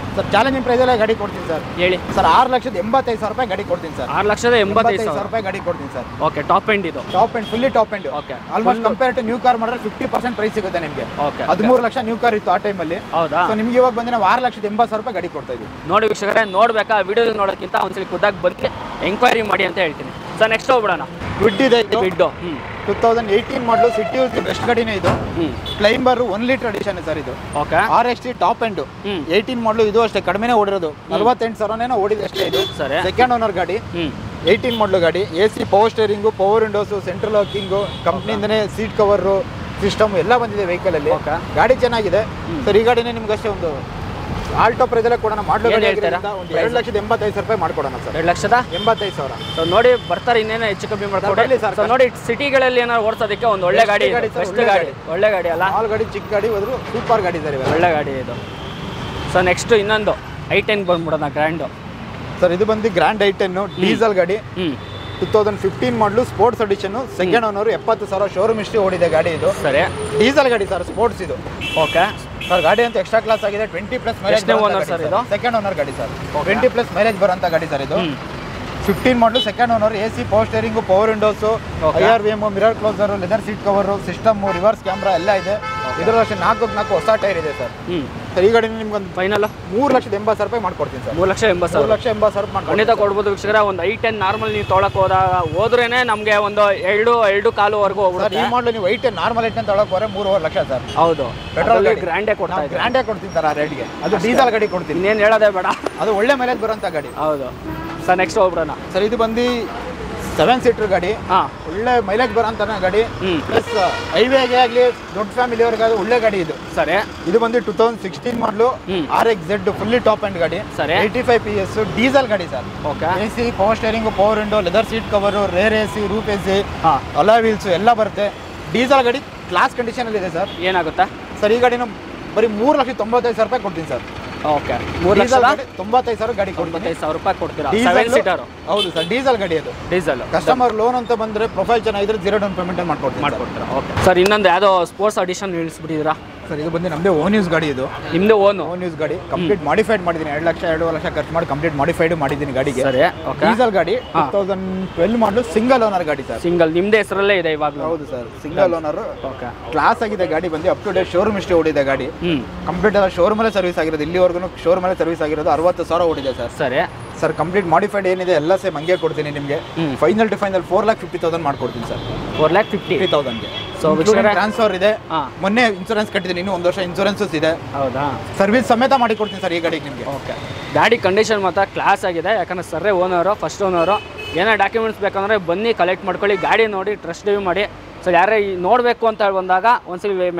Speaker 2: ಚಾಲೆಂಜಿಂಗ್ ಪ್ರೈಸಲ್ಲೇ ಗಾಡಿ ಕೊಡ್ತೀನಿ ಸರ್.
Speaker 1: ಹೇಳಿ
Speaker 2: ಸರ್. 6,85,000 ಗಾಡಿ ಕೊಡ್ತೀನಿ ಸರ್.
Speaker 1: 6,85,000
Speaker 2: ಗಾಡಿ ಕೊಡ್ತೀನಿ ಸರ್.
Speaker 1: ಓಕೆ, ಟಾಪ್ ಎಂಡ್ ಇದು.
Speaker 2: Top end, fully top end.
Speaker 1: Okay,
Speaker 2: almost compare to new car ಮಾಡಿದ್ರೆ 50% ಪ್ರೈಸ್ ಸಿಗುತ್ತೆ ನಿಮಗೆ.
Speaker 1: ಓಕೆ,
Speaker 2: 13 ಲಕ್ಷ ನ್ಯೂ ಕಾರ್ ಇತ್ತು ಆ ಟೈಮಲ್ಲಿ.
Speaker 1: ಹೌದಾ?
Speaker 2: ಸೊ ನಿಮ್ಗೆ ಇವಾಗ ಬಂದ್ರೆ ನಾವು 6,80,000 ಗಾಡಿ ಕೊಡ್ತಾ ಇದ್ದೀವಿ.
Speaker 1: ನೋಡಿ ವೀಕ್ಷಕರೇ, ನೋಡ್ಬೇಕಾ ವಿಡಿಯೋ ನೋಡೋಕ್ಕಿಂತ ಒಂದ್ಸಲಿ ಖುದ್ದಾಗಿ ಬಂದು ಎಂಕ್ವೈರಿ ಮಾಡಿ ಅಂತ ಹೇಳ್ತೀನಿ. ಸರ್ ನೆಕ್ಸ್ಟ್ ಹೋಗ್ಬಿಡೋಣ.
Speaker 2: ಗುಡ್ ಇದೆ ಇದು.
Speaker 1: ಬಿಡ್ಡು
Speaker 2: 2018 ಮಾಡಲು ಸಿಟಿ ಬೆಸ್ಟ್ ಗಾಡಿನೇ ಇದು. ಕ್ಲೈಂಬರ್ 1 ಲೀಟರ್ ಅಡಿಷನ್ ಸರ್ ಇದು.
Speaker 1: ಓಕೆ,
Speaker 2: RXT ಟಾಪ್ ಎಂಡ್ 18 ಮಾಡಲು. ಇದು ಅಷ್ಟೇ ಕಡಿಮೆನೇ ಓಡಿರೋದು, 48,000 ಓಡಿದೆ ಅಷ್ಟೇ ಇದು.
Speaker 1: ಸರಿ,
Speaker 2: ಸೆಕೆಂಡ್ ಓನರ್ ಗಾಡಿ, 18 ಮಾಡಲು ಗಾಡಿ. AC, power steering, power windows, central locking, ಕಂಪ್ನಿಯಿಂದನೇ ಸೀಟ್ ಕವರು ಸಿಸ್ಟಮ್ ಎಲ್ಲ ಬಂದಿದೆ ವೆಹಿಕಲ್ ಅಲ್ಲಿ. ಗಾಡಿ ಚೆನ್ನಾಗಿದೆ ಸರ್. ಈ ಗಾಡಿನೇ ನಿಮ್ಗೆ ಅಷ್ಟೇ ಒಂದು ಆಲ್ಟೋ ಪ್ರೈಸ್ ಎಲ್ಲ ಕೊಡೋಣ. ಮಾಡಲು ಗಾಡಿ ಹೇಳ್ತೀರಾ? 2,85,000 ಮಾಡ್ಕೊಡೋಣ ಸರ್. 2,85,000.
Speaker 1: ಸೊ ನೋಡಿ ಬರ್ತಾರೆ, ಇನ್ನೇನೋ ಹೆಚ್ಚು ಕಮ್ಮಿ ಮಾಡ್ಕೊಡಿ ಸರ್. ನೋಡಿ ಸಿಟಿಗಳಲ್ಲಿ ಏನಾದ್ರು ಓಡಿಸೋದಕ್ಕೆ ಒಂದು ಒಳ್ಳೆ ಗಾಡಿ, ಬೆಸ್ಟ್ ಗಾಡಿ, ಒಳ್ಳೆ ಗಾಡಿ ಅಲ್ಲ,
Speaker 2: ಆಲ್ ಗಾಡಿ ಚಿಕ್ಕ ಗಾಡಿ ಹೋದ್ರು ಸೂಪರ್ ಗಾಡಿ ಸರ್,
Speaker 1: ಒಳ್ಳೆ ಗಾಡಿ ಇದು. ಸೊ ನೆಕ್ಸ್ಟ್ ಇನ್ನೊಂದು i10 ಬಂದ್ಬಿಡೋಣ, ಗ್ರ್ಯಾಂಡು
Speaker 2: ಸರ್. ಇದು ಬಂದು ಗ್ರ್ಯಾಂಡ್ i10 ಡೀಸೆಲ್ ಗಾಡಿ. 2015 model sports edition, second owner, 70,000 showroom history ಓಡಿದೆ ಗಾಡಿ ಇದು. ಸರಿ, ಡೀಸೆಲ್ ಗಾಡಿ ಸರ್, ಸ್ಪೋರ್ಟ್ಸ್ ಇದು. Okay sir. ಗಾಡಿ ಅಂತ ಎಕ್ಸ್ಟ್ರಾ ಕ್ಲಾಸ್ ಆಗಿದೆ. 20+ ಮೈಲೇಜ್ ಸರ್ ಇದು. ಸೆಕೆಂಡ್ ಓನರ್ ಗಾಡಿ ಸರ್. 20+ ಮೈಲೇಜ್ ಬರೋಂಥ ಗಾಡಿ ಸರ್ ಇದು. 15 model, second owner, AC, power steering, power windows, IRVM, mirror closer, leather seat cover, system, reverse camera ಎಲ್ಲ ಇದೆ. ಇದರ ಅಷ್ಟೇ 4 ಹೊಸ ಟೈರ್ ಇದೆ ಸರ್. ಸರ್ ಈ ಗಾಡಿ ನಿಮ್ಗೊಂದು
Speaker 1: ಫೈನಲ್
Speaker 2: 3,80,000 ಮಾಡ್ಕೊಡ್ತೀನಿ ಸರ್.
Speaker 1: 3,80,000
Speaker 2: ಮಾಡ್ಕೊಂಡು
Speaker 1: ಖಂಡಿತ ಕೊಡ್ಬೋದು ವೀಕ್ಷಕರ. ಒಂದು i10 ನಾರ್ಮಲ್ ನೀವು ತೊಗೊಳಕ್ ಹೋದ್ರೇನೆ ನಮಗೆ ಒಂದು 2.5 ಹೋಗ್ಬಿಡುತ್ತೆ.
Speaker 2: ಈ ಮಾಡಲು ನೀವು i10 ನಾರ್ಮಲ್ i10 ತೊಗೊಳಕ್ ಹೋದ್ರೆ 3.5 ಲಕ್ಷ ಸರ್.
Speaker 1: ಹೌದು,
Speaker 2: ಪೆಟ್ರೋಲ್
Speaker 1: ಗ್ರ್ಯಾಂಡೇ ಕೊಡ್ತಾ ಇದ್ದಾರೆ.
Speaker 2: ಗ್ರ್ಯಾಂಡೇ ಕೊಡ್ತೀನಿ ಸರ್ ಆ ರೇಟ್ಗೆ. ಅದು ಡೀಸೆಲ್ ಗಾಡಿ ಕೊಡ್ತೀನಿ,
Speaker 1: ಇನ್ನೇನು ಹೇಳೋದೇ ಬೇಡ.
Speaker 2: ಅದು ಒಳ್ಳೆ ಮೈಲೇಜ್ ಬರೋಂಥ ಗಾಡಿ.
Speaker 1: ಹೌದು ಸರ್. ನೆಕ್ಸ್ಟ್ ಹೋಗ್ಬಿಡೋಣ
Speaker 2: ಸರ್. ಇದು ಬಂದು 7 ಸೀಟರ್ ಗಾಡಿ. ಒಳ್ಳೆ ಮೈಲೇಜ್ ಬರೋಂಥ ಗಾಡಿ. ಪ್ಲಸ್ ಹೈವೇಗೆ ಆಗಲಿ ದೊಡ್ಡ ಫ್ಯಾಮಿಲಿಯವ್ರಿಗಾದ ಒಳ್ಳೆ ಗಾಡಿ ಇದು. ಸರಿ, ಇದು ಬಂದು 2016 ಮಾಡಲು, RXZ ಫುಲ್ಲಿ ಟಾಪ್ ಎಂಡ್ ಗಾಡಿ. ಸರಿ, 85 PS ಡೀಸೆಲ್ ಗಾಡಿ sir. Okay, AC, power steering, power window, leather seat cover, rear AC, roof AC, alloy wheels ಎಲ್ಲ ಬರುತ್ತೆ. ಡೀಸೆಲ್ ಗಾಡಿ ಕ್ಲಾಸ್ ಕಂಡೀಷನ್ ಅಲ್ಲಿ ಇದೆ ಸರ್. ಏನಾಗುತ್ತೆ ಸರ್ ಈ ಗಾಡಿನ ಬರೀ 3,95,000 ಕೊಡ್ತೀನಿ ಸರ್. ಓಕೆ, 3,95,000 ಗಾಡಿ ಕೊಡ್ತೀನಿ. 95,000 ಕೊಡ್ತೀರಾ? 7 ಸೀಟರ್. ಹೌದು ಸರ್, ಡೀಸೆಲ್ ಗಾಡಿ ಅದು. ಡೀಸೆಲ್ ಕಸ್ಟಮರ್ ಲೋನ್ ಅಂತ ಬಂದ್ರೆ ಪ್ರೊಫೈಲ್ ಚೆನ್ನಾಗಿದ್ರೆ 0 ಡೌನ್ ಪೇಮೆಂಟ್ ಮಾಡ್ಕೊಡ್ತೀರಾ. Okay
Speaker 1: sir. ಇನ್ನೊಂದು ಯಾವುದೋ ಸ್ಪೋರ್ಟ್ಸ್ ಅಡಿಷನ್ ಇಳಿಸ್ಬಿಟ್ಟಿದ್ದೀರಾ
Speaker 2: ಸರ್. ಇದು ಬಂದು ನಮ್ಮದೇ ಓನ್ ಯೂಸ್ ಗಾಡಿ. ಇದು
Speaker 1: ನಿಮ್ಮದೇ ಓನ್
Speaker 2: ಯೂಸ್ ಗಾಡಿ. ಕಂಪ್ಲೀಟ್ ಮಾಡಿಫೈಡ್ ಮಾಡಿದ್ದೀನಿ. 2 ಲಕ್ಷ ಖರ್ಚು ಮಾಡಿ ಕಂಪ್ಲೀಟ್ ಮಾಡಿಫೈಡ್ ಮಾಡಿದ್ದೀನಿ ಗಾಡಿಗೆ. ಸರಿ, ಡೀಸೆಲ್ ಗಾಡಿ. 2012 ಮಾಡಲು, ಸಿಂಗಲ್ ಓನರ್ ಗಾಡಿ ಸರ್. ಸಿಂಗಲ್ ನಿಮ್ಮದೇ ಹೆಸರಲ್ಲೇ ಇದೆ ಇವಾಗ? ಹೌದು sir, single owner. Okay, class ಆಗಿದೆ ಗಾಡಿ ಬಂದು. ಅಪ್ ಟು ಡೇಟ್ ಶೋರೂಮ್ ಇಷ್ಟೇ ಓಡಿದೆ ಗಾಡಿ. ಕಂಪ್ಲೀಟ್ ಶೋರೂಮ್ ಅಲ್ಲೇ ಸರ್ವಿಸ್ ಆಗಿರೋದು. ಇಲ್ಲಿವರೆಗೂ ಶೋರೂಮ್ ಅಲ್ಲೇ ಸರ್ವಿಸ್ ಆಗಿರೋದು. 60,000 ಓಡಿದೆ ಸರ್. ಸರಿ ಸರ್. ಕಂಪ್ಲೀಟ್ ಮಾಡಿಫೈಡ್ ಏನಿದೆ ಎಲ್ಲ ಸೇಮ್ ಹಂಗೆ ಕೊಡ್ತೀನಿ ನಿಮಗೆ. ಫೈನಲ್ ಟು ಫೈನಲ್ 4,50,000 ಮಾಡ್ಕೊಡ್ತೀನಿ ಸರ್. 4,50,000ಗೆ. ಸೊ ಟ್ರಾನ್ಸ್ಫರ್ ಇದೆ. ಮೊನ್ನೆ ಇನ್ಸೂರೆನ್ಸ್ ಕಟ್ಟಿದ್ದೀನಿ, ಇನ್ನೂ 1 ವರ್ಷ ಇನ್ಸೂರೆನ್ಸಸ್ ಇದೆ. ಹೌದಾ? ಸರ್ವಿಸ್ ಸಮೇತ ಮಾಡಿ ಕೊಡ್ತೀನಿ ಸರ್ ಈ ಗಾಡಿಗೆ ನಿಮಗೆ. ಓಕೆ, ಗಾಡಿ ಕಂಡೀಷನ್ ಮಾತ್ರ ಕ್ಲಾಸ್ ಆಗಿದೆ. ಯಾಕಂದ್ರೆ ಸರ್ರೆ ಓನರು, ಫಸ್ಟ್ ಓನರು. ಏನೋ ಡಾಕ್ಯುಮೆಂಟ್ಸ್ ಬೇಕಂದ್ರೆ ಬನ್ನಿ ಕಲೆಕ್ಟ್ ಮಾಡ್ಕೊಳ್ಳಿ. ಗಾಡಿ ನೋಡಿ ಟ್ರಸ್ಟ್ ಡ್ರೈವ್ ಮಾಡಿ. ಸೊ ಯಾರೇ ನೋಡಬೇಕು ಅಂತ ಬಂದಾಗ ಒಂದ್ಸಲಿ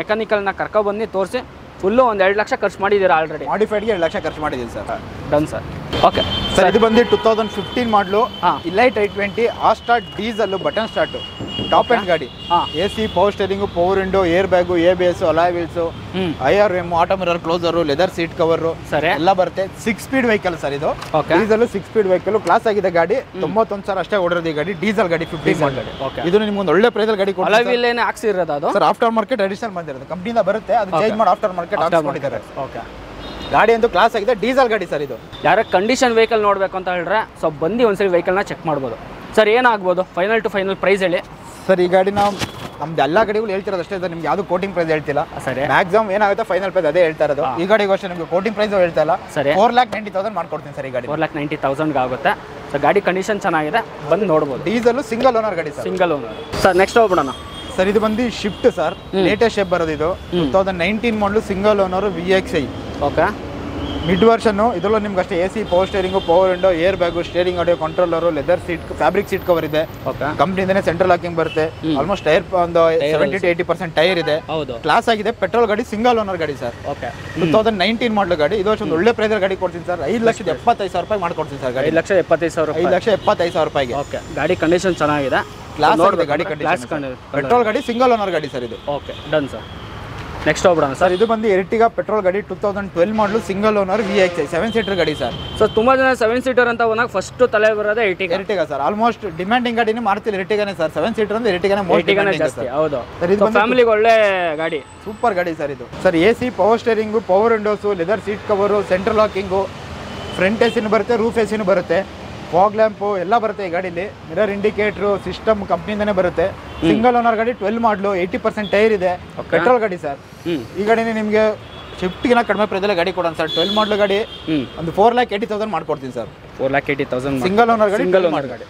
Speaker 2: ಮೆಕ್ಯಾನಿಕಲ್ನ ಕರ್ಕೊಬಂದು ತೋರಿಸಿ. ಫುಲ್ಲು ಒಂದು 2 ಲಕ್ಷ ಖರ್ಚು ಮಾಡಿದ್ದೀರಾ ಆಲ್ರೆಡಿ. ಮಾಡಿಫೈಡ್ಗೆ 2 ಲಕ್ಷ ಖರ್ಚು ಮಾಡಿದ್ದೀನಿ sir. Done sir. Okay sir ಇದು ಬಂದು 2015 ಮಾಡಲು
Speaker 1: ಹಾ.
Speaker 2: ಇಲೈಟ್ i20 ಆ start diesel button start top end ಗಾಡಿ.
Speaker 1: ಹಾ.
Speaker 2: AC power steering, power window, air bag, ABS, alloy wheels, IRM, auto mirror closer, leather seat cover
Speaker 1: ಸರಿ
Speaker 2: ಎಲ್ಲ ಬರುತ್ತೆ. 6 speed vehicle sir ಇದು.
Speaker 1: Okay
Speaker 2: diesel 6 speed vehicle class ಆಗಿದೆ ಗಾಡಿ. 91,000 ಅಷ್ಟೇ ಓಡಿರೋದು ಈ ಗಾಡಿ. ಡೀಸೆಲ್ ಗಾಡಿ 15 ಮಾಡಲ್.
Speaker 1: ಓಕೆ
Speaker 2: ಇದು ನಿಮ್ಗೆ ಒಂದು ಒಳ್ಳೆ ಪ್ರೈಸಲ್ಲಿ ಗಾಡಿ ಕೊಡ್ತಾರೆ
Speaker 1: ಅಲಾಯ್ ವೀಲ್ ಏನು ಹಾಕ್ಸಿರೋದು ಅದು
Speaker 2: ಸರ್. ಆಫ್ಟರ್ ಮಾರ್ಕೆಟ್ ಅಡಿಷನಲ್ ಬಂದಿರೋದು ಕಂಪ್ನಿಯಿಂದ ಬರುತ್ತೆ, ಅದು ಚೇಂಜ್ ಮಾಡಿ ಆಫ್ಟರ್ ಮಾರ್ಕೆಟ್ ಹಾಕ್ಸ್ಕೊಂಡಿದ್ದಾರೆ.
Speaker 1: ಓಕೆ
Speaker 2: ಗಾಡಿ ಅಂತೂ ಕ್ಲಾಸ್ ಆಗಿದೆ. ಡೀಸೆಲ್ ಗಾಡಿ ಸರ್ ಇದು.
Speaker 1: ಯಾರ ಕಂಡೀಷನ್ ವೆಹಿಕಲ್ ನೋಡಬೇಕು ಅಂತ ಹೇಳಿದ್ರೆ ಸೊ ಬಂದು ಒಂದ್ಸರಿ ವೆಹಿಕಲ್ನ ಚೆಕ್ ಮಾಡ್ಬೋದು. ಸರ್ ಏನಾಗ್ಬೋದು ಫೈನಲ್ ಟು ಫೈನಲ್ ಪ್ರೈಸ್ ಹೇಳಿ
Speaker 2: ಸರ್. ಈ ಗಾಡಿ ನಾವು ನಮ್ದು ಎಲ್ಲ ಗಾಡಿಗಳು ಹೇಳ್ತಿರೋದು ಅಷ್ಟೇ ಸರ್. ನಿಮ್ಗೆ ಯಾವುದು ಕೋಟಿಂಗ್ ಪ್ರೈಸ್ ಹೇಳ್ತಿಲ್ಲ.
Speaker 1: ಸರಿ
Speaker 2: ಮ್ಯಾಕ್ಸಿಮಮ್ ಏನಾಗುತ್ತೆ ಫೈನಲ್ ಪ್ರೈಸ್ ಅದೇ ಹೇಳ್ತಾ ಇರೋದು. ಈ ಗಾಡಿಗೂ ಅಷ್ಟೇ ನಿಮಗೆ ಕೋಟಿಂಗ್ ಪ್ರೈಸ್ ಹೇಳ್ತಾ ಇಲ್ಲ.
Speaker 1: ಸರಿ
Speaker 2: 4,90,000 ಮಾಡ್ಕೊಡ್ತೀನಿ ಸರ್ ಈ ಗಾಡಿ.
Speaker 1: 4,90,000 ಆಗುತ್ತೆ. ಸೊ ಗಾಡಿ ಕಂಡೀಷನ್ ಚೆನ್ನಾಗಿದೆ, ಬಂದು ನೋಡ್ಬೋದು.
Speaker 2: ಡೀಸೆಲ್ ಸಿಂಗಲ್ ಓನರ್ ಗಾಡಿ sir.
Speaker 1: Single owner. Sir next ಹೋಗ್ಬಿಡೋಣ.
Speaker 2: ಸರ್ ಇದು ಬಂದು ಶಿಫ್ಟ್ ಸರ್. ಲೇಟೆಸ್ಟ್ ಶೇಪ್ ಬರೋದು ಇದು. 2019 ಮಾಡಲು single owner VXI.
Speaker 1: Okay
Speaker 2: mid version. ಇದರಲ್ಲೂ ನಿಮ್ಗೆ ಅಷ್ಟೇ AC power steering, power window, air bag, steering audio controller, leather seat, fabric seat cover ಇದೆ.
Speaker 1: ಓಕೆ
Speaker 2: ಕಂಪ್ನಿಯಿಂದನೇ ಸೆಂಟ್ರಲ್ ಲಾಕಿಂಗ್ ಬರುತ್ತೆ. ಆಲ್ಮೋಸ್ಟ್ ಟೈರ್ ಒಂದು 70 to 80% ಟೈರ್ ಇದೆ.
Speaker 1: ಹೌದು
Speaker 2: ಕ್ಲಾಸ್ ಆಗಿದೆ. ಪೆಟ್ರೋಲ್ ಗಾಡಿ, ಸಿಂಗಲ್ ಓನರ್ ಗಾಡಿ ಸರ್.
Speaker 1: ಓಕೆ
Speaker 2: 2019 ಮಾಡಲು ಗಾಡಿ. ಇದು ಒಂದು ಒಳ್ಳೆ ಪ್ರೈಸ್ ಗಾಡಿ ಕೊಡ್ತೀನಿ ಸರ್. 5,75,000 ರೂಪಾಯಿ ಮಾಡ್ಕೊಡ್ತೀನಿ ಸರ್ ಗಾಡಿ.
Speaker 1: 5,75,000 ರೂಪಾಯಿ.
Speaker 2: 5,75,000 ರೂಪಾಯಿಗೆ.
Speaker 1: ಓಕೆ ಗಾಡಿ ಕಂಡೀಷನ್ ಚೆನ್ನಾಗಿದೆ.
Speaker 2: ಕ್ಲಾಸ್ ಆಗಿದೆ ಗಾಡಿ ಕಂಡೀಷನ್. ಪೆಟ್ರೋಲ್ ಗಾಡಿ, ಸಿಂಗಲ್ ಓನರ್ ಗಾಡಿ ಸರ್ ಇದು.
Speaker 1: Okay done sir. ನೆಕ್ಸ್ಟ್ ಹೋಗ್ಬಿಡೋಣ ಸರ್.
Speaker 2: ಇದು ಬಂದು ಎರ್ಟಿಗಾ ಪೆಟ್ರೋಲ್ ಗಾಡಿ. 2012 model single owner VXI 7 seater ಗಾಡಿ ಸರ್.
Speaker 1: ಸೊ ತುಂಬಾ ಜನ 7 ಸೀಟರ್ ಅಂತ ಹೋದಾಗ ಫಸ್ಟ್ ತಲೆ ಬರೋದೇ
Speaker 2: ಎರ್ಟಿಗಾ ಸರ್. ಆಲ್ಮೋಸ್ಟ್ ಡಿಮ್ಯಾಂಡಿಂಗ್ ಗಾಡಿನೇ ಮಾಡ್ತಿಲ್ಲ ಎರ್ಟಿಗಾನೇ ಸರ್. 7 ಸೀಟರ್ ಅಂದ್ರೆ ಎರ್ಟಿಗಾನೇ
Speaker 1: ಜಾಸ್ತಿ. ಹೌದು
Speaker 2: ಸರ್. ಇದು
Speaker 1: ಫ್ಯಾಮಿಲಿಗೆ ಒಳ್ಳೆ ಗಾಡಿ,
Speaker 2: ಸೂಪರ್ ಗಾಡಿ ಸರ್ ಇದು. Sir AC power steering, power windows, leather seat cover, central locking, front AC ಬರುತ್ತೆ, ರೂಫ್ AC ಬರುತ್ತೆ, ಫಾಗ್ ಲ್ಯಾಂಪು ಎಲ್ಲ ಬರುತ್ತೆ ಈ ಗಾಡಿಲಿ. ಮಿರರ್ ಇಂಡಿಕೇಟ್ರು ಸಿಸ್ಟಮ್ ಕಂಪ್ನಿಯಿಂದನೇ ಬರುತ್ತೆ. ಸಿಂಗಲ್ ಓನರ್ ಗಾಡಿ. 12 ಮಾಡಲು 80% ಟೈರ್ ಇದೆ. ಪೆಟ್ರೋಲ್ ಗಾಡಿ ಸರ್. ಈ ಗಾಡಿನೇ ನಿಮಗೆ ಶಿಫ್ಟ್ಗಿನ ಕಡಿಮೆ ಪ್ರೈಸಲ್ಲಿ ಗಾಡಿ ಕೊಡೋಣ ಸರ್. 12 ಮಾಡಲು ಗಾಡಿ ಒಂದು 4,80,000 ಮಾಡ್ಕೊಡ್ತೀನಿ ಸರ್.
Speaker 1: 4,80,000
Speaker 2: ಸಿಂಗಲ್ ಓನರ್ ಗಾಡಿ.
Speaker 1: ಸಿಂಗಲ್ ಓನರ್ ಗಾಡಿ.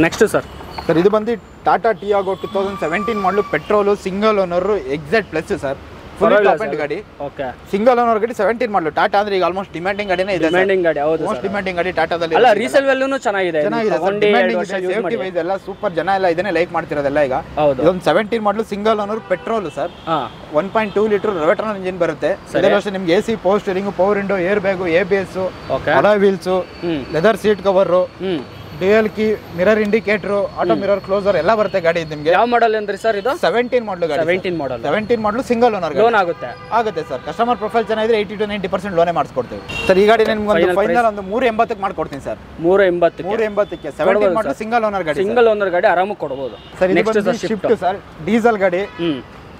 Speaker 1: Next sir.
Speaker 2: ಸರ್ ಇದು ಬಂದು ಟಾಟಾ ಟಿಯಾಗೋ 2017 ಮಾಡಲು petrol, single owner, exact plus sir. Full top end ಗಾಡಿ.
Speaker 1: ಓಕೆ
Speaker 2: ಸಿಂಗಲ್ ಓನರ್ ಗಾಡಿ. 17 ಮಾಡಲು. ಟಾಟಾ ಅಂದ್ರೆ ಈಗ ಆಲ್ಮೋಸ್ಟ್ ಡಿಮ್ಯಾಂಡಿಂಗ್ ಗಾಡಿನೇ ಇದೆ.
Speaker 1: ಡಿಮ್ಯಾಂಡಿಂಗ್ ಗಾಡಿ. ಹೌದು
Speaker 2: ಮೋಸ್ಟ್ ಡಿಮ್ಯಾಂಡಿಂಗ್ ಗಾಡಿ ಟಾಟಾದಲ್ಲಿ.
Speaker 1: ಅಲ್ಲ ರೀಸೇಲ್ ವ್ಯಾಲ್ಯೂನು ಚೆನ್ನಾಗಿದೆ.
Speaker 2: ಚೆನ್ನಾಗಿದೆ ಸರ್. ಡಿಮ್ಯಾಂಡಿಂಗ್ ಇದೆ. ಸೇಫ್ಟಿ ವೈಸ್ ಎಲ್ಲ ಸೂಪರ್. ಜನ ಎಲ್ಲ ಇದನ್ನೇ ಲೈಕ್ ಮಾಡ್ತಿರೋದೆಲ್ಲ ಈಗ.
Speaker 1: ಹೌದು.
Speaker 2: ಇದೊಂದು 17 model single owner petrol sir. 1.2 litre Revotron engine ಬರುತ್ತೆ. ಇದರಲ್ಲಿ ನಿಮ್ಗೆ AC power steering, power window, air bag, ABS, alloy wheels, leather seat cover, dual key, mirror indicator, auto mirror closer ಎಲ್ಲ ಬರುತ್ತೆ ಗಾಡಿ. ನಿಮಗೆ ಯಾವ
Speaker 1: ಮಾಡಲ್ ಅಂದ್ರಿ ಸರ್ ಇದು?
Speaker 2: 17 ಮಾಡಲು ಗಾಡಿ. 17 ಮಾಡಲು ಸಿಂಗಲ್ ಓನರ್ ಗಾಡಿ.
Speaker 1: ಲೋನ್ ಆಗುತ್ತೆ
Speaker 2: ಸರ್. ಕಸ್ಟಮರ್ ಪ್ರೊಫೈಲ್ ಚೆನ್ನಾಗಿದ್ರೆ 80 to 90% ಲೋನೇ ಮಾಡಿಸ್ಕೊಡ್ತೀವಿ ಸರ್. ಈ ಗಾಡಿ ನಿಮ್ಗೆ ಒಂದು ಫೈನಲ್ ಒಂದು 380 ಮಾಡ್ಕೊಡ್ತೀನಿ ಸರ್. 380ಕ್ಕೆ 17 ಮಾಡಲು ಸಿಂಗಲ್ ಓನರ್ ಗಾಡಿ.
Speaker 1: ಸಿಂಗಲ್ ಓನರ್ ಗಾಡಿ ಆರಾಮಾಗಿ ಕೊಡಬಹುದು ಸರ್.
Speaker 2: ಇದು ಶಿಫ್ಟ್ ಸರ್. ಡೀಸೆಲ್ ಗಾಡಿ.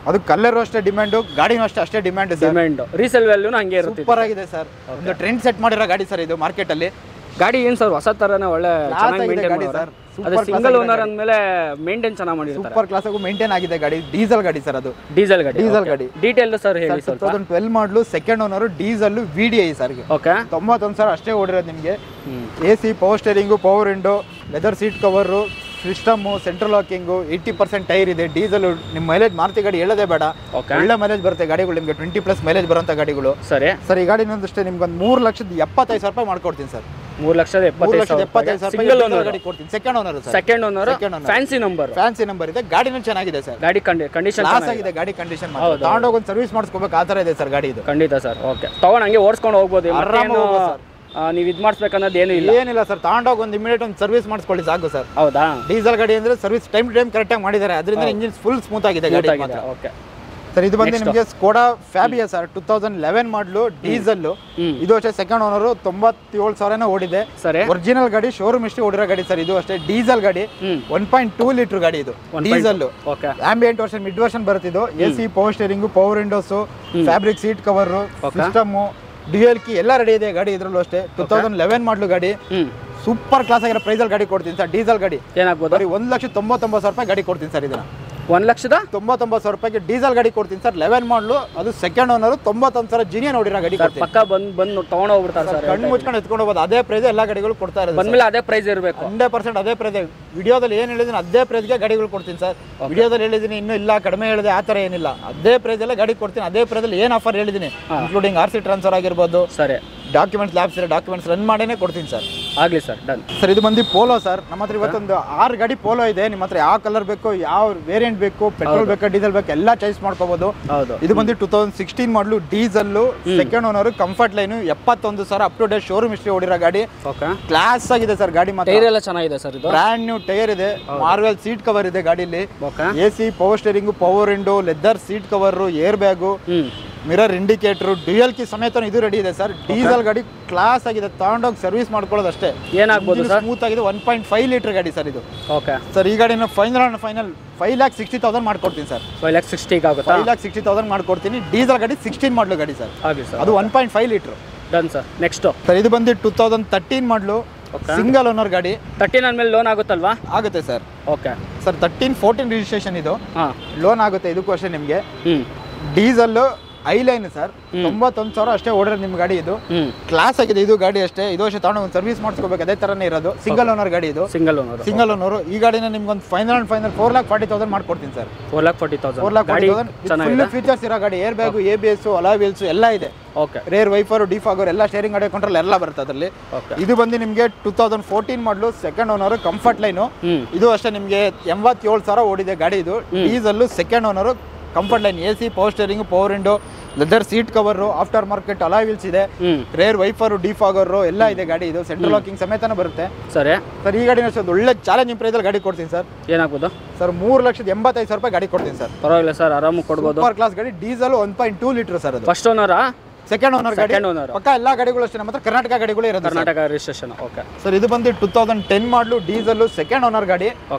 Speaker 2: ಅದು ಕಲರ್ ಅಷ್ಟೇ ಡಿಮ್ಯಾಂಡು, ಗಾಡಿನೂ ಅಷ್ಟೇ ಡಿಮ್ಯಾಂಡ್ ಸರ್.
Speaker 1: ರೀಸೇಲ್ ವ್ಯಾಲ್ಯೂನು ಹಂಗೆ ಇರುತ್ತೆ.
Speaker 2: ಸೂಪರ್ ಆಗಿದೆ ಸರ್. ಒಂದು ಟ್ರೆಂಡ್ ಸೆಟ್ ಮಾಡಿರೋ ಗಾಡಿ ಸರ್ ಇದು ಮಾರ್ಕೆಟ್ ಅಲ್ಲಿ.
Speaker 1: ಗಾಡಿ ಏನು ಸರ್ ಹೊಸ ತರನೇ ಒಳ್ಳೆ ಚೆನ್ನಾಗಿ ಮೇಂಟೈನ್ ಮಾಡಿದ್ದಾರೆ. ಅದು ಸಿಂಗಲ್ ಓನರ್ ಅಂದಮೇಲೆ ಮೇಂಟೈನ್ ಚೆನ್ನಾಗಿ ಮಾಡಿರ್ತಾರೆ.
Speaker 2: ಸೂಪರ್ ಕ್ಲಾಸ್ ಆಗಿ ಮೇಂಟೈನ್ ಆಗಿದೆ ಗಾಡಿ. ಡೀಸೆಲ್ ಗಾಡಿ ಸರ್ ಅದು.
Speaker 1: ಡೀಸೆಲ್ ಗಾಡಿ. ಡೀಟೇಲ್ ಸರ್ ಹೇಳಿ ಸ್ವಲ್ಪ.
Speaker 2: 2012 ಮಾಡಲು second owner diesel VDI sir.
Speaker 1: Okay
Speaker 2: 91,000 ಅಷ್ಟೇ ಓಡಿರೋದು ನಿಮಗೆ. AC power steering, power window, leather seat cover, system, central locking, 80% tyre ಇದೆ. ಡೀಸೆಲ್ ನಿಮ್ಮ ಮೈಲೇಜ್ ಮಾರುತಿ ಗಾಡಿ ಹೇಳೋದೇ ಬೇಡ. ಒಳ್ಳೆ ಮೈಲೇಜ್ ಬರುತ್ತೆ ಗಾಡಿಗಳು. ನಿಮಗೆ 20+ ಮೈಲೇಜ್ ಬರುವಂಥ ಗಾಡಿಗಳು.
Speaker 1: ಸರಿ
Speaker 2: ಸರ್. ಈ ಗಾಡಿ ಅಷ್ಟೇ ನಿಮ್ಗೆ ಒಂದು 3,75,000 ರೂಪಾಯಿ ಮಾಡ್ಕೊಡ್ತೀನಿ ಸರ್.
Speaker 1: 3,75,000
Speaker 2: ಸಿಂಗಲ್ ಓನರ್ ಗಾಡಿ ಕೊಡ್ತೀನಿ. Second owner sir.
Speaker 1: Second owner. Fancy number ಇದೆ.
Speaker 2: ಗಾಡಿನೂ ಚೆನ್ನಾಗಿದೆ ಸರ್.
Speaker 1: ಗಾಡಿ ಕಂಡೀಷನ್
Speaker 2: ಕ್ಲಾಸ್ ಆಗಿದೆ. ಗಾಡಿ ಕಂಡೀಷನ್ ತಗೊಂಡೋಗಿ ಒಂದು ಸರ್ವಿಸ್ ಮಾಡಿಸ್ಕೋಬೇಕು ಆ ಥರ ಇದೆ ಸರ್ ಗಾಡಿ ಇದು.
Speaker 1: ಖಂಡಿತ ಸರ್. ಓಕೆ ತಗೊಂಡು ಹಂಗೆ ಓಡಿಸ್ಕೊಂಡು ಹೋಗ್ಬೋದು. ನೀವು ಇದು ಮಾಡಿಸ್ಬೇಕನ್ನೋದು ಏನಿಲ್ಲ
Speaker 2: ಸರ್. ತಗೊಂಡೋಗಿ ಒಂದು ಇಮಿಡಿಯೇಟ್ ಒಂದು ಸರ್ವಿಸ್ ಮಾಡಿಸ್ಕೊಳ್ಳಿ ಸಾಕು ಸರ್.
Speaker 1: ಹೌದಾ?
Speaker 2: ಡೀಸೆಲ್ ಗಾಡಿ ಅಂದ್ರೆ ಸರ್ವಿಸ್ ಟೈಮ್ ಕರೆಕ್ಟಾಗಿ ಮಾಡಿದ್ದಾರೆ. ಅದರಿಂದ ಇಂಜಿನ್ ಫುಲ್ ಸ್ಮೂತ್ ಆಗಿದೆ ಗಾಡಿ.
Speaker 1: Okay
Speaker 2: sir. ಇದು ಬಂದು ನಿಮಗೆ ಸ್ಕೋಡಾ ಫ್ಯಾಬಿಯಾ ಸರ್. 2011 ಮಾಡಲು ಡೀಸೆಲ್. ಇದು ಅಷ್ಟೇ ಸೆಕೆಂಡ್ ಓನರ್. 97,000 ಓಡಿದೆ. ಒರಿಜಿನಲ್ ಗಾಡಿ. ಶೋರೂಮ್ ಇಷ್ಟು ಓಡಿರೋ ಗಾಡಿ ಸರ್. ಇದು ಅಷ್ಟೇ ಡೀಸೆಲ್ ಗಾಡಿ. 1.2 ಲೀಟರ್ ಗಾಡಿ ಇದು. Diesel ambient version mid version ಬರುತ್ತಿದ್ದು. AC power steering, power windows, fabric seat cover, system, dual key ಎಲ್ಲ ರೆಡಿ ಇದೆ ಗಾಡಿ. ಇದ್ರಲ್ಲೂ ಅಷ್ಟೇ 2011 ಮಾಡಲು ಗಾಡಿ. ಸೂಪರ್ ಕ್ಲಾಸ್ ಆಗಿರೋ ಪ್ರೈಸಲ್ಲಿ ಗಾಡಿ ಕೊಡ್ತೀನಿ ಸರ್. ಡೀಸೆಲ್ ಗಾಡಿ
Speaker 1: ಏನಾಗ್ಬೋದು?
Speaker 2: 1,99,000 ರೂಪಾಯಿ ಗಾಡಿ ಕೊಡ್ತೀನಿ ಸರ್. ಇದನ್ನ
Speaker 1: 1,99,000
Speaker 2: ರೂಪಾಯಿಗೆ ಡೀಸೆಲ್ ಗಾಡಿ ಕೊಡ್ತೀನಿ ಸರ್. 11 ಮಾಡಲು. ಅದು ಸೆಕೆಂಡ್ ಓನರ್. 91,000 ಜಿನಿಯನ್ ನೋಡಿರೋ ಗಾಡಿ ಕೊಡ್ತೀನಿ.
Speaker 1: ಪಕ್ಕ ಬಂದು ತಗೊಂಡು ಹೋಗ್ಬಿಡ್ತಾರೆ ಸರ್.
Speaker 2: ಕಣ್ಣು ಮುಚ್ಕೊಂಡು ಎತ್ಕೊಂಡು ಹೋಗೋದು. ಅದೇ ಪ್ರೈಸ್ ಎಲ್ಲ ಗಾಡಿಗಳು ಕೊಡ್ತಾ ಇರೋದು.
Speaker 1: ಬಂದ್ಮೇಲೆ ಅದೇ ಪ್ರೈಸ್ ಇರಬೇಕು.
Speaker 2: 100% ಅದೇ ಪ್ರೈಸ್. ವಿಡಿಯೋದಲ್ಲಿ ಏನು ಹೇಳಿದ್ದೀನಿ ಅದೇ ಪ್ರೈಸ್ಗೆ ಗಾಡಿಗಳು ಕೊಡ್ತೀನಿ ಸರ್. ವಿಡಿಯೋದಲ್ಲಿ ಹೇಳಿದ್ದೀನಿ ಇನ್ನೂ ಇಲ್ಲ ಕಡಿಮೆ ಹೇಳಿದೆ ಆ ಥರ ಏನಿಲ್ಲ. ಅದೇ ಪ್ರೈಸ್ ಎಲ್ಲ ಗಾಡಿ ಕೊಡ್ತೀನಿ. ಅದೇ ಪ್ರೈಸಲ್ಲಿ ಏನು ಆಫರ್ ಹೇಳಿದ್ದೀನಿ ಇನ್ಕ್ಲೂಡಿಂಗ್ RC ಟ್ರಾನ್ಸ್ಫರ್ ಆಗಿರ್ಬೋದು.
Speaker 1: ಸರಿ.
Speaker 2: ಡಾಕ್ಯುಮೆಂಟ್ಸ್ ಲ್ಯಾಬ್ಸ್ ಡಾಕ್ಯುಮೆಂಟ್ಸ್ ರನ್ ಮಾಡೇ ಕೊಡ್ತೀನಿ ಸರ್.
Speaker 1: ಆಗಲಿ ಸರ್, ಡನ್.
Speaker 2: ಸರ್ ಇದು ಬಂದು ಪೋಲೋ ಸರ್. ನಮ್ಮ ಹತ್ರ ಇವತ್ತೊಂದು 6 ಗಾಡಿ ಪೋಲೋ ಇದೆ. ನಿಮ್ಮ ಹತ್ರ ಯಾವ ಕಲರ್ ಬೇಕು, ಯಾವ ವೇರಿಯಂಟ್ ಬೇಕು, ಪೆಟ್ರೋಲ್ ಬೇಕಾ ಡೀಸೆಲ್ ಬೇಕಾ ಎಲ್ಲ ಚಾಯ್ಸ್ ಮಾಡ್ಕೋಬಹುದು. ಇದು ಬಂದು 2016 model, diesel, second owner, comfort line, 71,000 up to date showroom history ಓಡಿರೋ ಗಾಡಿ. ಕ್ಲಾಸ್ ಆಗಿದೆ ಸರ್ ಗಾಡಿ.
Speaker 1: ಟೈರ್ ಎಲ್ಲ ಚೆನ್ನಾಗಿದೆ ಸರ್. ಇದು
Speaker 2: ಬ್ರ್ಯಾಂಡ್ ನ್ಯೂ ಟೈರ್ ಇದೆ, ಮಾರ್ವೆಲ್ ಸೀಟ್ ಕವರ್ ಇದೆ ಗಾಡಿಲಿ, AC, power steering, power window, leather seat cover, air bag, mirror indicator, dual key ಸಮೇತ ಇದು ರೆಡಿ ಇದೆ ಸರ್. ಡೀಸೆಲ್ ಗಾಡಿ ಕ್ಲಾಸ್ ಆಗಿದೆ, ತಗೊಂಡೋಗಿ ಸರ್ವಿಸ್ ಮಾಡ್ಕೊಳ್ಳೋದು ಅಷ್ಟೇ.
Speaker 1: ಏನಾಗ್ಬೋದು ಸರ್?
Speaker 2: ಸ್ಮೂತ್ ಆಗಿದೆ. 1.5 ಲೀಟರ್ ಗಾಡಿ ಸರ್ ಇದು.
Speaker 1: ಓಕೆ
Speaker 2: ಸರ್ ಈ ಗಾಡಿನ ಫೈನಲ್ 5,60,000 ಮಾಡ್ಕೊಡ್ತೀನಿ ಸರ್.
Speaker 1: 5,60,000 ಆಗುತ್ತಾ?
Speaker 2: 5,60,000 ಮಾಡ್ಕೊಡ್ತೀನಿ. ಡೀಸೆಲ್ ಗಾಡಿ 16 ಮಾಡಲು ಗಾಡಿ ಸರ್. ಅದು 1.5 litre.
Speaker 1: Done sir. Next
Speaker 2: sir ಇದು ಬಂದು 2013 ಮಾಡಲು, ಸಿಂಗಲ್ ಓನರ್ ಗಾಡಿ.
Speaker 1: 13 ಅಂದಮೇಲೆ ಲೋನ್ ಆಗುತ್ತಲ್ವಾ?
Speaker 2: ಆಗುತ್ತೆ ಸರ್.
Speaker 1: ಓಕೆ
Speaker 2: ಸರ್ 13-14 ರಿಜಿಸ್ಟ್ರೇಷನ್ ಇದು. ಲೋನ್ ಆಗುತ್ತೆ ಇದಕ್ಕೂ ಅಷ್ಟೇ ನಿಮಗೆ. Diesel ಐಲೈನ್ sir. 91,000 ಅಷ್ಟೇ ಓಡಿರೋದು ನಿಮ್ಮ ಗಾಡಿ. ಇದು ಕ್ಲಾಸ್ ಆಗಿದೆ ಇದು ಗಾಡಿ ಅಷ್ಟೇ. ಇದು ಅಷ್ಟೇ ತಗೊಂಡು ಒಂದು ಸರ್ವಿಸ್ ಮಾಡಿಸ್ಕೋಬೇಕು, ಅದೇ ತರನೇ ಇರೋದು. ಸಿಂಗಲ್ ಓನರ್ ಗಾಡಿ ಇದು. Single owner. ಈ ಗಾಡಿನ ನಿಮ್ಗೊಂದು ಫೈನಲ್ 4,40,000 ಮಾಡ್ಕೊಡ್ತೀನಿ ಸರ್.
Speaker 1: 4,40,000
Speaker 2: ಫುಲ್ ಫೀಚರ್ಸ್ ಇರೋ ಗಾಡಿ. Air bag, ABS, alloy wheels ಎಲ್ಲ ಇದೆ.
Speaker 1: ಓಕೆ.
Speaker 2: ರೇರ್ ವೈಫರ್, ಡಿಫಾಗರ್ ಎಲ್ಲ, ಸ್ಟೇರಿಂಗ್ ಗಾಡಿ ಕಂಟ್ರೋಲ್ ಎಲ್ಲ ಬರುತ್ತೆ ಅದರಲ್ಲಿ. ಇದು ಬಂದು ನಿಮಗೆ 2014 ಮಾಡಲು, ಸೆಕೆಂಡ್ ಓನರ್, ಕಂಫರ್ಟ್ ಲೈನು. ಇದು ಅಷ್ಟೇ ನಿಮಗೆ 87,000 ಓಡಿದೆ ಗಾಡಿ. ಇದು diesel, second owner, comfort line, AC, power steering, power window, leather seat cover, after market alloy wheels ಇದೆ, ರೇರ್ ವೈಫರ್, ಡಿಫಾಗರ್ ಎಲ್ಲ ಇದೆ ಗಾಡಿ. ಇದು ಸೆಂಟ್ರಲ್ ಲಾಕಿಂಗ್ ಸಮೇತನ ಬರುತ್ತೆ.
Speaker 1: ಸರಿ
Speaker 2: ಸರ್ ಈ ಗಾಡಿನ ಒಂದು ಒಳ್ಳೆ ಚಾಲೆಂಜಿಂಗ್ ಪ್ರೈಸಲ್ಲಿ ಗಾಡಿ ಕೊಡ್ತೀನಿ ಸರ್.
Speaker 1: ಏನಾಗ್ಬೋದು
Speaker 2: ಸರ್? 3,85,000 ಗಾಡಿ ಕೊಡ್ತೀನಿ ಸರ್.
Speaker 1: ಪರವಾಗಿಲ್ಲ ಸರ್, ಆರಾಮ ಕೊಡ್ಬೋದು.
Speaker 2: ಸೂಪರ್ ಕ್ಲಾಸ್ ಗಾಡಿ. Diesel 1.2 litre sir. ಅದು
Speaker 1: ಫಸ್ಟ್ ಓನರಾ?
Speaker 2: ಸೆಕೆಂಡ್ ಓನರ್ ಗಾಡಿ. ಪಕ್ಕ ಎಲ್ಲ ಗಾಡಿಗಳು ಅಷ್ಟೇ ನಮ್ಮ ಹತ್ರ ಕರ್ನಾಟಕ ಗಾಡಿಗಳು ಇರೋದು.
Speaker 1: ಕರ್ನಾಟಕ ರಿಜಿಸ್ಟ್ರೇಷನ್. ಓಕೆ
Speaker 2: ಸರ್ ಇದು ಬಂದು 2010 ಮಾಡಲು, ಡೀಸೆಲ್, ಸೆಕೆಂಡ್ ಓನರ್ ಗಾಡಿ.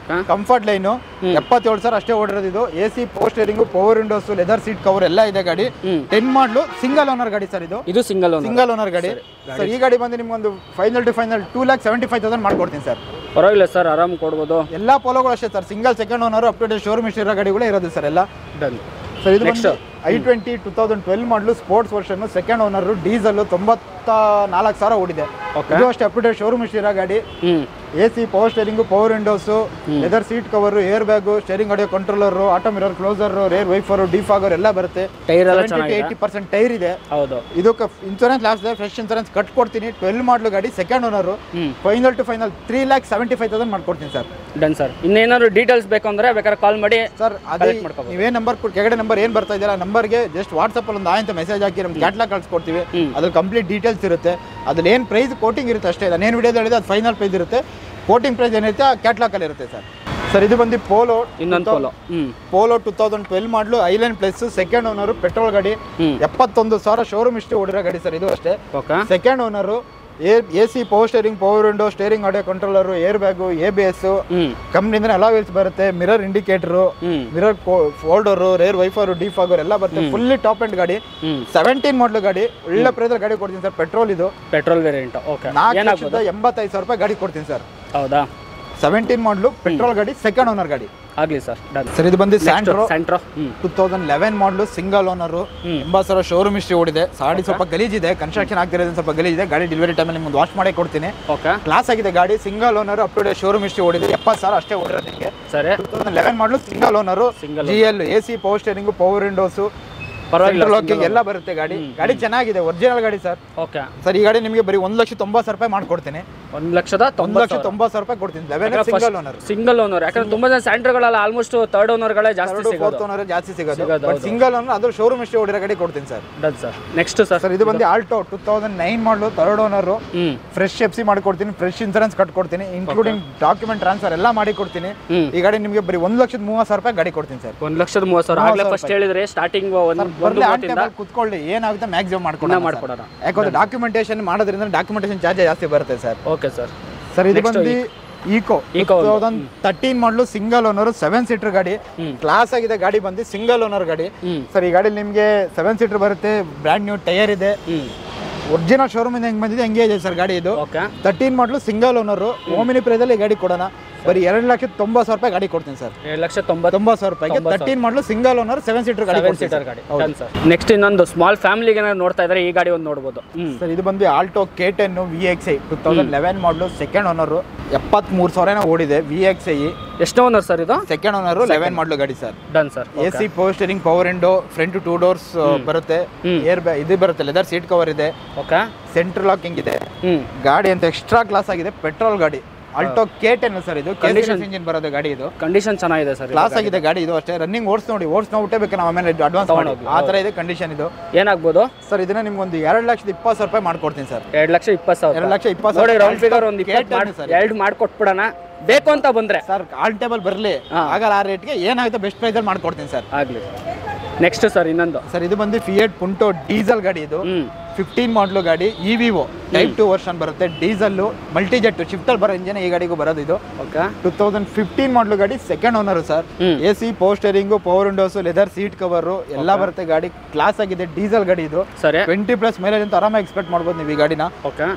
Speaker 2: Comfort line. 77,000 ಅಷ್ಟೇ ಓಡಿರೋದು ಇದು. AC, power steering, power windows, leather seat cover ಎಲ್ಲ ಇದೆ ಗಾಡಿ. 10 ಮಾಡಲು, ಸಿಂಗಲ್ ಓನರ್ ಗಾಡಿ ಸರ್. ಇದು ಸಿಂಗಲ್ ಓನರ್ ಗಾಡಿ ಸರ್. ಈ ಗಾಡಿ ಬಂದು ನಿಮ್ಗೊಂದು ಫೈನಲ್ 2,75,000 ಮಾಡ್ಕೊಡ್ತೀನಿ ಸರ್.
Speaker 1: ಪರವಾಗಿಲ್ಲ ಸರ್, ಆರಾಮ್ ಕೊಡ್ಬೋದು.
Speaker 2: ಎಲ್ಲ ಪೋಲೋಗಳು ಅಷ್ಟೇ sir. Single, second owner, up to date showroom history ಇರೋ ಗಾಡಿಗಳೇ ಇರೋದು ಸರ್ ಎಲ್ಲ. ಸರ್ ಇದು ಬಂದು i20 2012 model, sports version, second owner, diesel, 94,000 ಓಡಿದೆ. ಇದು ಅಷ್ಟೇ up to date showroom history ಇರೋ ಗಾಡಿ. AC, power steering, power windows, leather seat cover, air bag, steering audio controller, auto mirror closer, rear wiper, defogger ಎಲ್ಲ ಬರುತ್ತೆ.
Speaker 1: Tyre ಎಲ್ಲ
Speaker 2: 80% tyre ಇದೆ.
Speaker 1: ಹೌದು.
Speaker 2: ಇದಕ್ಕೆ ಇನ್ಸೂರೆನ್ಸ್ ಲಾಸ್ಟ್ ಇದೆ, ಫ್ರೆಶ್ ಇನ್ಸೂರೆನ್ಸ್ ಕಟ್ ಕೊಡ್ತೀನಿ. 12 ಮಾಡಲು ಗಾಡಿ, ಸೆಕೆಂಡ್ ಓನರ್. ಫೈನಲ್ 3,75,000 ಮಾಡ್ಕೊಡ್ತೀನಿ ಸರ್.
Speaker 1: Done sir. ಇನ್ನೇನಾದ್ರು ಡೀಟೇಲ್ಸ್ ಬೇಕು ಅಂದ್ರೆ ಬೇಕಾದ್ರೆ ಕಾಲ್ ಮಾಡಿ
Speaker 2: ಸರ್. ಅದೇ ನೀವೇ ನಂಬರ್ ಕೆಳಗಡೆ ನಂಬರ್ ಏನು ಬರ್ತಾ ಇದೆಯಲ್ಲ, ನಂಬರ್ಗೆ ಜಸ್ಟ್ ವಾಟ್ಸಪ್ ಅಲ್ಲಿ ಒಂದು ಆಯ್ತು ಮೆಸೇಜ್ ಹಾಕಿ ನಮ್ಮ ಕ್ಯಾಟ್ಲಾಗ್ ಕಳ್ಸಿಕೊಡ್ತೀವಿ. ಅದ್ರಲ್ಲಿ ಕಂಪ್ಲೀಟ್ ಡೀಟೇಲ್ಸ್ ಇರುತ್ತೆ. ಅದ್ರಲ್ಲಿ ಏನು ಪ್ರೈಸ್ ಕೋಟಿಂಗ್ ಇರುತ್ತೆ ಅಷ್ಟೇ. ನಾನು ಏನು ವಿಡಿಯೋದಲ್ಲಿ ಹೇಳಿದೆ ಅದು ಫೈನಲ್ ಪ್ರೈಸ್ ಇರುತ್ತೆ. ಕೋಟಿಂಗ್ ಪ್ರೈಸ್ ಏನಿರುತ್ತೆ ಆ ಕ್ಯಾಟ್ಲಾಗ್ ಅಲ್ಲಿ ಇರುತ್ತೆ ಸರ್. ಸರ್ ಇದು ಬಂದು ಪೋಲೋ. ಇನ್ನೊಂದು Polo 2012 model, highline plus, second owner, petrol ಗಾಡಿ. 71,000 ಶೋರೂಮ್ ಇಷ್ಟು ಓಡಿರೋ ಗಾಡಿ ಸರ್. ಇದು ಅಷ್ಟೇ. Second owner. AC, power steering, power window, steering audio controller, air bag, ABS, ಕಂಪ್ನಿಯಿಂದ ಅಲಾಯ್ ವೀಲ್ಸ್ ಬರುತ್ತೆ, mirror indicator, mirror folder, rear wiper, defogger ಎಲ್ಲ ಬರುತ್ತೆ. ಫುಲ್ಲಿ ಟಾಪ್ ಎಂಡ್ ಗಾಡಿ. 17 ಮಾಡಲು ಗಾಡಿ. ಒಳ್ಳೆ ಪ್ರೈಸ್ ಗಾಡಿ ಕೊಡ್ತೀನಿ ಸರ್. ಪೆಟ್ರೋಲ್ ಇದು.
Speaker 1: Petrol variant. ಓಕೆ.
Speaker 2: 4,85,000 ಗಾಡಿ ಕೊಡ್ತೀನಿ ಸರ್.
Speaker 1: ಹೌದಾ?
Speaker 2: 17 ಮಾಡಲು, ಪೆಟ್ರೋಲ್ ಗಾಡಿ, ಸೆಕೆಂಡ್ ಓನರ್ ಗಾಡಿ.
Speaker 1: ಆಗಲಿ ಸರ್.
Speaker 2: ಸರ್ ಇದು ಬಂದು Santro
Speaker 1: 2011
Speaker 2: model, single owner, 80,000 showroom history ಓಡಿದೆ. ಗಾಡಿ ಸ್ವಲ್ಪ ಗಲೀಜಿದೆ, ಕನ್ಸ್ಟ್ರಕ್ಷನ್ ಆಗ್ತಿರೋದು ಸ್ವಲ್ಪ ಗಲೀಜಿದೆ. ಗಾಡಿ ಡೆಲಿವರಿ ಟೈಮಲ್ಲಿ ನಿಮ್ಗೆ ವಾಶ್ ಮಾಡಿ ಕೊಡ್ತೀನಿ. ಕ್ಲಾಸ್ ಆಗಿದೆ ಗಾಡಿ. Single owner, up to date showroom history ಓಡಿದೆ. 70,000 ಅಷ್ಟೇ ಓಡಿರೋದು ನಿಮಗೆ. ಸರಿ. 2011 model, single owner, GL, AC, power steering, power windows, locking ಎಲ್ಲ ಬರುತ್ತೆ ಗಾಡಿ. ಗಾಡಿ ಚೆನ್ನಾಗಿದೆ, ಒರಿಜಿನಲ್ ಗಾಡಿ ಸರ್. Okay sir. ಈ ಗಾಡಿ ನಿಮಗೆ ಬರೀ 1,90,000 ಮಾಡ್ಕೊಡ್ತೀನಿ. 1,90,000 ಕೊಡ್ತೀನಿ. Single owner.
Speaker 1: Single owner. ಯಾಕಂದ್ರೆ ತುಂಬಾ ಜನ ಸ್ಯಾಂಟ್ರೋಗಳೆಲ್ಲ ಆಲ್ಮೋಸ್ಟ್ ಥರ್ಡ್ ಓನರ್ಗಳೇ ಜಾಸ್ತಿ ಸಿಗೋದು.
Speaker 2: ಫೋರ್ತ್ ಓನರ್ ಜಾಸ್ತಿ ಸಿಗೋದು. ಸಿಂಗಲ್ ಓನರ್ ಅದು ಶೋರೂಮ್ ಇಷ್ಟೇ ಓಡಿರೋ ಗಾಡಿ ಕೊಡ್ತೀನಿ sir.
Speaker 1: Done sir. Next sir
Speaker 2: ಇದು ಬಂದು Alto 2009 model, third owner, fresh FC ಮಾಡ್ಕೊಡ್ತೀನಿ. ಫ್ರೆಶ್ ಇನ್ಸೂರೆನ್ಸ್ ಕಟ್ಕೊಡ್ತೀನಿ, ಇನ್ಕ್ಲೂಡಿಂಗ್ ಡಾಕ್ಯುಮೆಂಟ್ ಟ್ರಾನ್ಸ್ಫರ್ ಎಲ್ಲ ಮಾಡಿ ಕೊಡ್ತೀನಿ. ಈ ಗಾಡಿ ನಿಮಗೆ ಬರೀ 1,30,000 ಗಾಡಿ ಕೊಡ್ತೀನಿ ಸರ್.
Speaker 1: 1,30,000 ಆಗಲೇ ಫಸ್ಟ್ ಹೇಳಿದ್ರೆ ಸ್ಟಾರ್ಟಿಂಗ್
Speaker 2: ಕುತ್ಕೊಳ್ಳಿ ಏನಾಗುತ್ತೆ ಮ್ಯಾಕ್ಸಿಮಮ್ ಮಾಡ್ಕೊಡೋಣ. ಯಾಕಂದ್ರೆ ಡಾಕ್ಯುಮೆಂಟೇಶನ್ ಮಾಡೋದ್ರಿಂದ ಡಾಕ್ಯುಮೆಂಟೇಶನ್ ಚಾರ್ಜ್ ಜಾಸ್ತಿ ಬರುತ್ತೆ ಸರ್. Okay sir. ಸರ್ ಇದು ಬಂದು ಈಕೋ 2013 ಮಾಡಲು, ಸಿಂಗಲ್ ಓನರ್, 7 ಸೀಟರ್ ಗಾಡಿ. ಕ್ಲಾಸ್ ಆಗಿದೆ ಗಾಡಿ ಬಂದು, ಸಿಂಗಲ್ ಓನರ್ ಗಾಡಿ ಸರ್. ಈ ಗಾಡಿ ನಿಮಗೆ 7 ಸೀಟರ್ ಬರುತ್ತೆ. ಬ್ರ್ಯಾಂಡ್ ನ್ಯೂ ಟೈರ್ ಇದೆ. ಒರಿಜಿನಲ್ ಶೋರೂಮ್ ಇಂದ ಹೆಂಗ್ ಬಂದಿದೆ ಹಂಗೆ ಇದೆ ಸರ್ ಗಾಡಿ. ಇದು 13 ಮಾಡಲು, ಸಿಂಗಲ್ ಓನರ್, ಓಮಿನಿ ಪ್ರೈಸ್ ಅಲ್ಲಿ ಗಾಡಿ ಕೊಡೋಣ. ಬರೀ 2,90,000 ಗಾಡಿ ಕೊಡ್ತೀನಿ ಸರ್.
Speaker 1: 2,90,000
Speaker 2: 13 ಮಾಡಲು ಸಿಂಗಲ್ ಓನರ್ 7 ಸೀಟರ್ ಗಾಡಿ ಕೊಡ್ತೀನಿ
Speaker 1: ಸೀಟರ್ ಗಾಡಿ. ನೆಕ್ಸ್ಟ್ ಇನ್ನೊಂದು ಸ್ಮಾಲ್ ಫ್ಯಾಮಿಲಿಗೆ ನೋಡ್ತಾ ಇದ್ದಾರೆ, ಈ ಗಾಡಿ ಒಂದು ನೋಡ್ಬೋದು.
Speaker 2: ಸರ್ ಇದು ಬಂದು ಆಲ್ಟೋ K10 VXi 2011 ಮಾಡಲು ಸೆಕೆಂಡ್ ಓನರ್ 73,000 ಓಡಿದೆ. VXi
Speaker 1: ಎಷ್ಟು ಓನರ್ ಸರ್ ಇದು?
Speaker 2: ಸೆಕೆಂಡ್ ಓನರ್ 11 ಮಾಡಲು ಗಾಡಿ sir.
Speaker 1: Done sir.
Speaker 2: AC power steering, power window, front 2 doors ಬರುತ್ತೆ, ಏರ್ ಬ್ಯಾಗ್ ಇದು ಬರುತ್ತೆ, ಲೆದರ್ ಸೀಟ್ ಕವರ್ ಇದೆ,
Speaker 1: ಓಕೆ,
Speaker 2: ಸೆಂಟ್ರಲ್ ಲಾಕಿಂಗ್ ಇದೆ. ಗಾಡಿ ಅಂತ ಎಕ್ಸ್ಟ್ರಾ ಕ್ಲಾಸ್ ಆಗಿದೆ, ಪೆಟ್ರೋಲ್ ಗಾಡಿ. ಆಲ್ಟೋ K10 ಸರ್, ಇದು ಕಂಡೀಷನ್ ಇಂಜಿನ್ ಬರೋದು ಗಾಡಿ. ಇದು
Speaker 1: ಕಂಡೀಷನ್ ಚೆನ್ನಾಗಿದೆ ಸರ್,
Speaker 2: ಕ್ಲಾಸ್ ಆಗಿದೆ ಗಾಡಿ. ಇದು ಅಷ್ಟೇ ರನ್ನಿಂಗ್ ಓಡಿಸ್ ನೋಡ್ಬಿಟ್ಟೆ ಬೇಕು ನಾವು ಆಮೇಲೆ ಅಡ್ವಾನ್ಸ್ ಮಾಡೋದು, ಆ ಥರ ಇದೆ ಕಂಡೀಷನ್. ಇದು
Speaker 1: ಏನಾಗ್ಬೋದು
Speaker 2: ಸರ್? ಇದನ್ನ ನಿಮ್ಗೊಂದು 2,20,000 ಮಾಡ್ಕೊಡ್ತೀನಿ ಸರ್.
Speaker 1: 2,20,000
Speaker 2: 2,20,000
Speaker 1: ನೋಡಿ, ರೌಂಡ್ ಫಿಗರ್ ಒಂದು 2 ಮಾಡ್ಕೊಟ್ಬಿಡೋಣ ಬೇಕು ಅಂತ ಬಂದ್ರೆ
Speaker 2: ಸರ್. ಆಲ್ ಟೇಬಲ್ ಬರಲಿ, ಆಗಲ್ಲ ಆ ರೇಟ್ಗೆ ಏನಾಗುತ್ತೆ ಬೆಸ್ಟ್ ಪ್ರೈಸಲ್ಲಿ ಮಾಡ್ಕೊಡ್ತೀನಿ ಸರ್.
Speaker 1: ಆಗಲಿ. ನೆಕ್ಸ್ಟ್ ಸರ್ ಇನ್ನೊಂದು
Speaker 2: ಸರ್, ಇದು ಬಂದು ಫಿಯಟ್ ಪುಂಟೋ ಡೀಸೆಲ್ ಗಾಡಿ. ಇದು 15 ಮಾಡಲು ಗಾಡಿ, EVO ಟೈಪ್ 2 ವರ್ಷನ್ ಬರುತ್ತೆ, ಡೀಸೆಲ್ ಮಲ್ಟಿಜೆಟ್ ಶಿಫ್ಟಲ್ಲಿ ಬರೋ ಇಂಜಿನ್ ಈ ಗಾಡಿಗೂ ಬರೋದು. ಇದು 2015 ಮಾಡಲು ಗಾಡಿ, second owner sir. AC power steering, power windows, leather seat cover ಎಲ್ಲ ಬರುತ್ತೆ. ಗಾಡಿ ಕ್ಲಾಸ್ ಆಗಿದೆ, ಡೀಸೆಲ್ ಗಾಡಿ. ಇದು 20+ ಮೈಲೇಜ್ ಅಂತ ಆರಾಮಾಗಿ ಎಕ್ಸ್ಪೆಕ್ಟ್ ಮಾಡ್ಬೋದು ನೀವು ಈ ಗಾಡಿನ.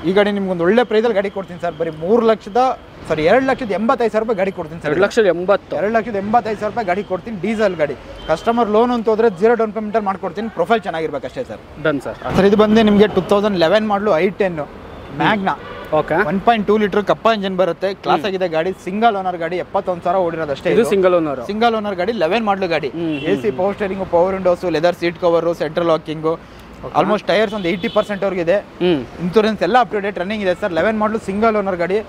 Speaker 2: ಈ ಗಾಡಿ ನಿಮ್ಗೆ ಒಂದು ಒಳ್ಳೆ ಪ್ರೈಸಲ್ಲಿ ಗಾಡಿ ಕೊಡ್ತೀನಿ ಸರ್. ಬರೀ 2,85,000 ಗಾಡಿ ಕೊಡ್ತೀನಿ ಸರ್. 2,85,000 ಗಾಡಿ ಕೊಡ್ತೀನಿ, ಡೀಸೆಲ್ ಗಾಡಿ. ಕಸ್ಟಮರ್ ಲೋನ್ ಅಂತ ಹೋದ್ರೆ 0 ಡೌನ್ ಪೇಮೆಂಟ್ ಮಾಡ್ಕೊಡ್ತೀನಿ, ಪ್ರೊಫೈಲ್ ಚೆನ್ನಾಗಿರ್ಬೇಕು ಅಷ್ಟೇ ಸರ್.
Speaker 1: Done sir.
Speaker 2: ಸರ್ ಇದು ಬಂದು ನಿಮಗೆ 2011 ಮಾಡಲು i10 ಮ್ಯಾಗ್ನಾ,
Speaker 1: ಓಕೆ,
Speaker 2: 1.2 ಲೀಟರ್ ಕಪ್ಪ ಇಂಜಿನ್ ಬರುತ್ತೆ, ಕ್ಲಾಸ್ ಆಗಿದೆ ಗಾಡಿ. ಸಿಂಗಲ್ ಓನರ್ ಗಾಡಿ, 71,000 ಓಡಿರೋದು ಅಷ್ಟೇ.
Speaker 1: ಇದು ಸಿಂಗಲ್ ಓನರ್
Speaker 2: ಗಾಡಿ, 11 ಮಾಡಲು ಗಾಡಿ. AC power steering, power windows, leather seat cover, central locking, almost tyres ಒಂದು 80% ವರೆಗಿದೆ. ಇನ್ಸೂರೆನ್ಸ್ ಎಲ್ಲ ಅಪ್ ಟು ಡೇಟ್ ರನ್ನಿಂಗ್ ಇದೆ ಸರ್. 11 ಮಾಡಲು ಸಿಂಗಲ್ ಓನರ್ ಗಾಡಿ.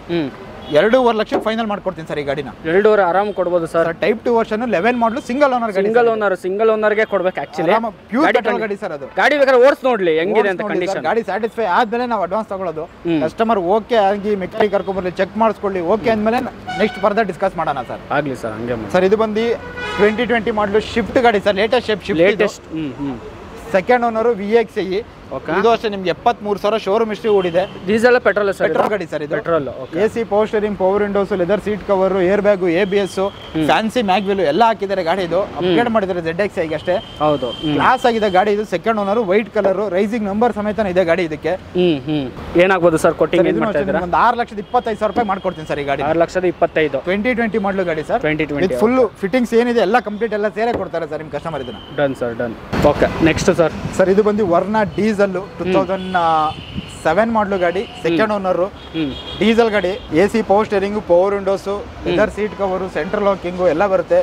Speaker 2: 2.5 ಲಕ್ಷ ಫೈನಲ್ ಮಾಡ್ಕೊಡ್ತೀನಿ ಸರ್ ಈ ಗಾಡಿನ.
Speaker 1: 2.5 ಆರಾಮ್ ಕೊಡ್ಬೋದು ಸರ್.
Speaker 2: ಟೈಪ್ 2 ವರ್ಷನ್ 11 ಮಾಡಲು ಸಿಂಗಲ್ ಓನರ್ ಗಾಡಿ.
Speaker 1: ಸಿಂಗಲ್ ಓನರ್ಗೆ ಕೊಡ್ಬೇಕು ಆಕ್ಚುಲಿ.
Speaker 2: ಪ್ಯೂರ್ ಪೆಟ್ರೋಲ್ ಗಾಡಿ ಸರ್. ಅದು
Speaker 1: ಗಾಡಿ ಬೇಕಾದ್ರೆ ಓಡಿಸ್ ನೋಡ್ಲಿ ಹೆಂಗಿದೆ ಅಂತ ಕಂಡೀಷನ್.
Speaker 2: ಗಾಡಿ ಸ್ಯಾಟಿಸ್ಫೈ ಆದ್ಮೇಲೆ ನಾವು ಅಡ್ವಾನ್ಸ್ ತಗೊಳ್ಳೋದು. ಕಸ್ಟಮರ್ ಓಕೆ ಆಗಿ ಮೆಕ್ಯಾನಿಕ್ ಕರ್ಕೊಂಡ್ ಬರ್ಲಿ, ಚೆಕ್ ಮಾಡಿಸ್ಕೊಳ್ಳಿ, ಓಕೆ ಅಂದ್ಮೇಲೆ ನೆಕ್ಸ್ಟ್ ಫರ್ದರ್ ಡಿಸ್ಕಸ್ ಮಾಡೋಣ ಸರ್.
Speaker 1: ಆಗ್ಲಿ ಸರ್, ಹಂಗೆ
Speaker 2: ಸರ್. ಇದು ಬಂದು 2020 ಮಾಡಲು ಶಿಫ್ಟ್ ಗಾಡಿ sir, latest shift. Second owner VXi. ಇದು ಅಷ್ಟೇ ನಿಮ್ಗೆ 73,000 ಶೋರೂಮ್ ಹಿಸ್ಟ್ರಿ ಓಡಿದೆ.
Speaker 1: ಡೀಸೆಲ್ ಪೆಟ್ರೋಲ್ ಸರ್,
Speaker 2: ಪೆಟ್ರೋಲ್ ಗಾಡಿ ಸರ್. ಇದು
Speaker 1: petrol.
Speaker 2: AC power steering, power windows, leather seat cover, air bag, ABS, fancy mag wheel ಎಲ್ಲ ಹಾಕಿದ್ದಾರೆ ಗಾಡಿ. ಇದು ಅಪ್ಗ್ರೇಡ್ ಮಾಡಿದ್ದಾರೆ ZXi ಗೆ ಅಷ್ಟೇ.
Speaker 1: ಹೌದು,
Speaker 2: ಕ್ಲಾಸ್ ಆಗಿದೆ ಗಾಡಿ. ಇದು second owner, white colour, rising number ಸಮೇತ ಇದೆ ಗಾಡಿ. ಇದಕ್ಕೆ
Speaker 1: ಏನಾಗ್ಬೋದು ಸರ್ ಕೊಟ್ಟಿಂಗ್?
Speaker 2: ಒಂದು 6,25,000 ಮಾಡ್ಕೊಡ್ತೀನಿ ಸರ್ ಈ ಗಾಡಿ.
Speaker 1: 6,25,000
Speaker 2: 2020 ಮಾಡಲು ಗಾಡಿ ಸರ್.
Speaker 1: 2020
Speaker 2: ಫುಲ್ ಫಿಟ್ಟಿಂಗ್ಸ್ ಏನಿದೆ ಎಲ್ಲ ಕಂಪ್ಲೀಟ್ ಎಲ್ಲ ಸೇರೇ ಕೊಡ್ತಾರೆ ಸರ್ ನಿಮ್ಮ ಕಸ್ಟಮರ್ ಇದನ್ನ.
Speaker 1: Done sir, done. Okay, next sir.
Speaker 2: Sir ಇದು ಬಂದು ವರ್ನಾ ಡೀಸೆಲ್ 2007 ಮಾಡಲು ಗಾಡಿ, ಸೆಕೆಂಡ್ ಓನರ್, ಡೀಸೆಲ್ ಗಾಡಿ. AC power steering, power windows, leather seat cover, central locking ಎಲ್ಲ ಬರುತ್ತೆ.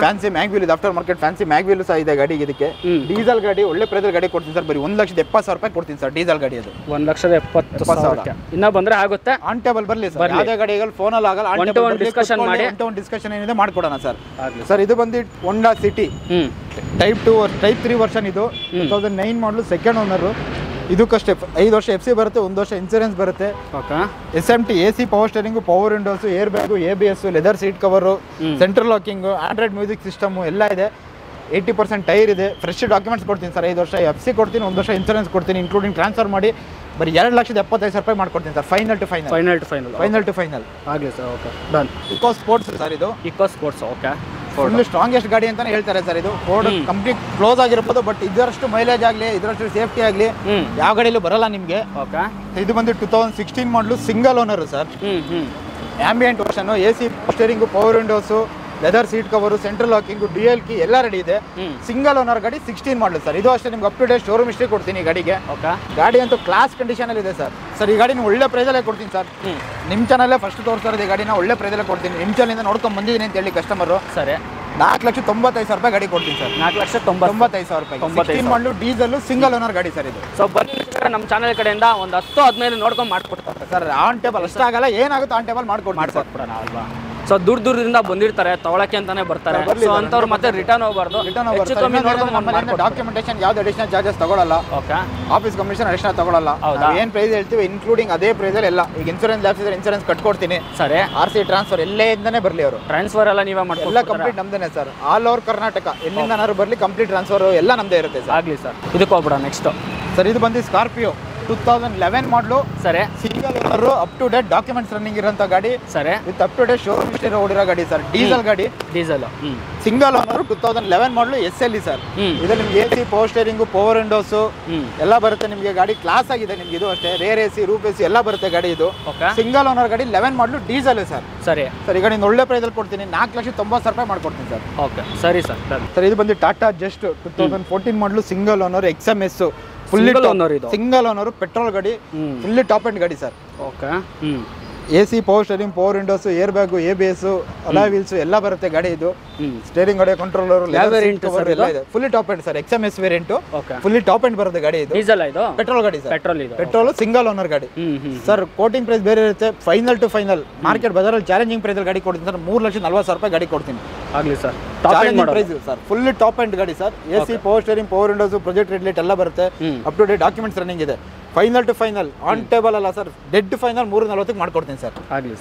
Speaker 2: Fancy mag wheel, after market fancy mag wheel ಸಹ ಇದೆ ಗಾಡಿ. ಇದಕ್ಕೆ ಡೀಸೆಲ್ ಗಾಡಿ, ಒಳ್ಳೆ ಪ್ರೈಸ್ ಗಾಡಿ ಕೊಡ್ತೀನಿ ಸರ್. ಬರೀ 1,70,000 ಕೊಡ್ತೀನಿ ಸರ್ ಡೀಸೆಲ್ ಗಾಡಿ. ಅದು
Speaker 1: 1,70,000 ಇನ್ನ ಬಂದ್ರೆ ಆಗುತ್ತೆ.
Speaker 2: ಆನ್ ಟೇಬಲ್ ಬರಲಿ ಸರ್, ಯಾವುದೇ ಗಾಡಿಗಳು ಫೋನಲ್ಲಿ ಆಗಲ್ಲ. ಡಿಸ್ಕಷನ್ ಏನಿದೆ ಮಾಡ್ಕೊಡೋಣ ಸರ್. ಸರ್ ಇದು ಬಂದು ಹೋಂಡಾ ಸಿಟಿ ಟೈಪ್ 3 ವರ್ಷನ್. ಇದು 2009 ಮಾಡಲು, ಸೆಕೆಂಡ್ ಓನರ್. ಇದಕ್ಕಷ್ಟೇ 5 ವರ್ಷ FC ಬರುತ್ತೆ, 1 ವರ್ಷ ಇನ್ಸೂರೆನ್ಸ್ ಬರುತ್ತೆ. SMT, AC power steering, power Windows, air bag, ABS, leather seat cover, central locking, Android music system ಎಲ್ಲ ಇದೆ. 80% ಟೈರ್ ಇದೆ. ಫ್ರೆಶ್ ಡಾಕ್ಯುಮೆಂಟ್ಸ್ ಕೊಡ್ತೀನಿ ಸರ್. 5 ವರ್ಷ FC ಕೊಡ್ತೀನಿ, 1 ವರ್ಷ ಇನ್ಸೂರೆನ್ಸ್ ಕೊಡ್ತೀನಿ, ಇನ್ಕ್ಲೂಡಿಂಗ್ ಟ್ರಾನ್ಸ್ಫರ್ ಮಾಡಿ. ಬರೀ 2,75,000 ಮಾಡ್ಕೊಡ್ತೀನಿ ಸರ್. Final to final.
Speaker 1: ಆಗಲಿ sir, okay, done.
Speaker 2: Eco sports sir. ಇದು
Speaker 1: eco sports, okay,
Speaker 2: full strongest ಗಾಡಿ ಅಂತಾನೆ ಹೇಳ್ತಾರೆ ಸರ್. ಇದು ಫೋರ್ಡ್ ಕಂಪ್ಲೀಟ್ ಕ್ಲೋಸ್ ಆಗಿರ್ಬೋದು, ಬಟ್ ಇದರಷ್ಟು ಮೈಲೇಜ್ ಆಗಲಿ, ಇದರಷ್ಟು ಸೇಫ್ಟಿ ಆಗಲಿ ಯಾವ ಗಾಡಿಯಲ್ಲೂ ಬರಲ್ಲ ನಿಮಗೆ.
Speaker 1: ಓಕೆ.
Speaker 2: ಇದು ಬಂದು 2016 model, single owner sir. Ambient version, AC steering, power windows, leather seat cover, central locking, DL key ಎಲ್ಲ ರೆಡಿ ಇದೆ. ಸಿಂಗಲ್ ಓನರ್ ಗಾಡಿ, 16 ಮಾಡಲು ಸರ್. ಇದು ಅಷ್ಟೇ ನಿಮ್ಗೆ up to date showroom history ಕೊಡ್ತೀನಿ ಈ ಗಾಡಿಗೆ. ಗಾಡಿ ಅಂತೂ ಕ್ಲಾಸ್ ಕಂಡೀಷನ್ ಅಲ್ಲಿ ಇದೆ ಸರ್. ಸರ್ ಈ ಗಾಡಿನ ಒಳ್ಳೆ ಪ್ರೈಸಲ್ಲೇ ಕೊಡ್ತೀನಿ ಸರ್. ನಿಮ್ಮ ಚಾನಲ್ಲೇ ಫಸ್ಟ್ ತೋರಿಸ್ತಾ ಇರೋದು ಈ ಗಾಡಿನ ಒಳ್ಳೆ ಪ್ರೈಸಲ್ಲೇ ಕೊಡ್ತೀನಿ. ನಿಮ್ಮ ಚಾನಲಿಂದ ನೋಡ್ಕೊಂಡು ಬಂದಿದ್ದೀನಿ ಅಂತ ಹೇಳಿ ಕಸ್ಟಮರು.
Speaker 1: ಸರಿ,
Speaker 2: 4,95,000 ಗಾಡಿ ಕೊಡ್ತೀನಿ ಸರ್.
Speaker 1: 4,95,000
Speaker 2: 16 ಮಾಡಲು, ಡೀಸೆಲ್, ಸಿಂಗಲ್ ಓನರ್ ಗಾಡಿ ಸರ್. ಇದು
Speaker 1: ಸೊ ಬನ್ನಿ ನಮ್ಮ ಚಾನಲ್ ಕಡೆಯಿಂದ ಒಂದು 10-15 ನೋಡ್ಕೊಂಡು ಮಾಡ್ಕೊಡ್ತಾರೆ
Speaker 2: ಸರ್. ಆನ್ ಟೇಬಲ್ ಅಷ್ಟಾಗಲ್ಲ, ಏನಾಗುತ್ತೆ ಆನ್ ಟೇಬಲ್ ಮಾಡ್ಕೊಡ್ಬಿಡೋಣ ಅಲ್ವಾ.
Speaker 1: ಸೊ ದೂರದಿಂದ ಬಂದಿರ್ತಾರೆ, ತಗೊಳಕ್ಕೆ ಅಂತಾನೆ ಬರ್ತಾರೆ. ಸೊ ಅಂತವ್ರು ಮತ್ತೆ ರಿಟರ್ನ್ ಹೋಗಬಾರ್ದು.
Speaker 2: ಡಾಕ್ಯುಮೆಂಟೇಷನ್ ಯಾವ್ದು ಅಡಿಷನಲ್ ಚಾರ್ಜಸ್ ತಗೊಳ್ಳಲ್ಲ.
Speaker 1: ಓಕೆ.
Speaker 2: ಆಫೀಸ್ ಕಮಿಷನ್ ಅಡಿಷನಲ್ ತಗೊಳ್ಳಲ್ಲ. ಏನ್ ಪ್ರೈಸ್ ಹೇಳ್ತೀವಿ ಇನ್ಕ್ಲೂಡಿಂಗ್ ಅದೇ ಪ್ರೈಸ್ ಎಲ್ಲ. ಈಗ ಇನ್ಸೂರೆನ್ಸ್ ಲ್ಯಾಪ್ಸ್ ಇದ್ರೆ ಇನ್ಸೂರೆನ್ಸ್ ಕಟ್ಕೊಡ್ತೀನಿ.
Speaker 1: ಸರಿ.
Speaker 2: RC ಟ್ರಾನ್ಸ್ಫರ್ ಎಲ್ಲೇಂದಾನೆ ಬರ್ಲಿ ಅವರು.
Speaker 1: ಟ್ರಾನ್ಸ್ಫರ್ ಎಲ್ಲ ನೀವೇ ಮಾಡ್ಕೊಡ್ತೀರಾ?
Speaker 2: ಎಲ್ಲ ಕಂಪ್ಲೀಟ್ ನಮ್ದೇನೆ ಸರ್. ಆಲ್ ಓವರ್ ಕರ್ನಾಟಕ ಎಲ್ಲಿಂದನಾದ್ರು ಬರ್ಲಿ, ಕಂಪ್ಲೀಟ್ ಟ್ರಾನ್ಸ್ಫರ್ ಎಲ್ಲ ನಮ್ದೇ ಇರುತ್ತೆ ಸರ್.
Speaker 1: ಆಗ್ಲಿ ಸರ್. ಇದಕ್ಕೆ ಹೋಗ್ಬಿಡ ನೆಕ್ಸ್ಟ್.
Speaker 2: ಸರ್ ಇದು ಬಂದು ಸ್ಕಾರ್ಪಿಯೋ 2011 ಮಾಡಲು
Speaker 1: ಸರಿ
Speaker 2: single owner up to date documents running ಇರೋಂಥ ಗಾಡಿ
Speaker 1: ಸರಿ
Speaker 2: with up to date showroom history ಓಡಿರೋ ಗಾಡಿ ಸರ್. ಡೀಸೆಲ್ ಗಾಡಿ,
Speaker 1: diesel.
Speaker 2: Single owner 2011 model SLE sir. ಇದು ನಿಮ್ಗೆ AC, power steering, power windows ಎಲ್ಲ ಬರುತ್ತೆ ನಿಮಗೆ. ಗಾಡಿ ಕ್ಲಾಸ್ ಆಗಿದೆ ನಿಮ್ಗೆ. ಇದು ಅಷ್ಟೇ ರೇರ್ AC, ರೂಪ್ AC ಎಲ್ಲ ಬರುತ್ತೆ ಗಾಡಿ. ಇದು ಸಿಂಗಲ್ ಓನರ್ ಗಾಡಿ 11 ಮಾಡಲು ಡೀಸೆಲ್ ಸರ್.
Speaker 1: ಸರಿ
Speaker 2: ಸರ್ ಈಗ ನೀನು ಒಳ್ಳೆ ಪ್ರೈಸಲ್ಲಿ ಕೊಡ್ತೀನಿ, 4,90,000 ಮಾಡ್ಕೊಡ್ತೀನಿ ಸರ್.
Speaker 1: ಓಕೆ ಸರಿ ಸರ್.
Speaker 2: ಸರ್ ಇದು ಬಂದು ಟಾಟಾ ಜಸ್ಟ್ 2014 ಮಾಡಲು single owner XMS fully
Speaker 1: owner. ಇದು
Speaker 2: ಸಿಂಗಲ್ ಓನರ್ ಪೆಟ್ರೋಲ್ ಗಾಡಿ, ಫುಲ್ಲಿ ಟಾಪ್ ಎಂಡ್ ಗಾಡಿ sir.
Speaker 1: Okay.
Speaker 2: AC, power steering, power Windows, air bag, ABS, ಅಲಾ ವೀಲ್ಸ್ ಎಲ್ಲ ಬರುತ್ತೆ ಗಾಡಿ. ಇದು ಸ್ಟೇರಿಂಗ್ ಗಾಡಿ, ಕಂಟ್ರೋಲರ್ ಎಲ್ಲ ಇದೆ. Fully top end sir. XMS variant, fully top end ಬರುತ್ತೆ ಗಾಡಿ. ಇದು
Speaker 1: ಡೀಸೆಲ್, ಇದು
Speaker 2: ಪೆಟ್ರೋಲ್ ಗಾಡಿ ಸರ್.
Speaker 1: ಪೆಟ್ರೋಲ್. ಇದು
Speaker 2: ಪೆಟ್ರೋಲ್ ಸಿಂಗಲ್ ಓನರ್ ಗಾಡಿ ಸರ್. ಕೋಟಿಂಗ್ ಪ್ರೈಸ್ ಬೇರೆ ಇರುತ್ತೆ. ಫೈನಲ್ ಟು ಫೈನಲ್ ಮಾರ್ಕೆಟ್ ಬಜಾರಲ್ಲಿ ಚಾಲೆಂಜಿಂಗ್ ಪ್ರೈಸ್ ಗಾಡಿ ಕೊಡ್ತೀನಿ ಸರ್. 3,40,000 ಗಾಡಿ ಕೊಡ್ತೀನಿ.
Speaker 1: ಆಗಲಿ sir.
Speaker 2: Challenging price sir. Fully top end ಗಾಡಿ sir. AC, power steering, power windows, projected light ಎಲ್ಲ ಬರುತ್ತೆ. Up to date documents running ಇದೆ. Final to final on table ಅಲ್ಲ ಸರ್, ಡೆಡ್ ಫೈನಲ್ 3,40,000 ಮಾಡ್ಕೊಡ್ತೀನಿ ಸರ್.
Speaker 1: ಆಗಲಿ.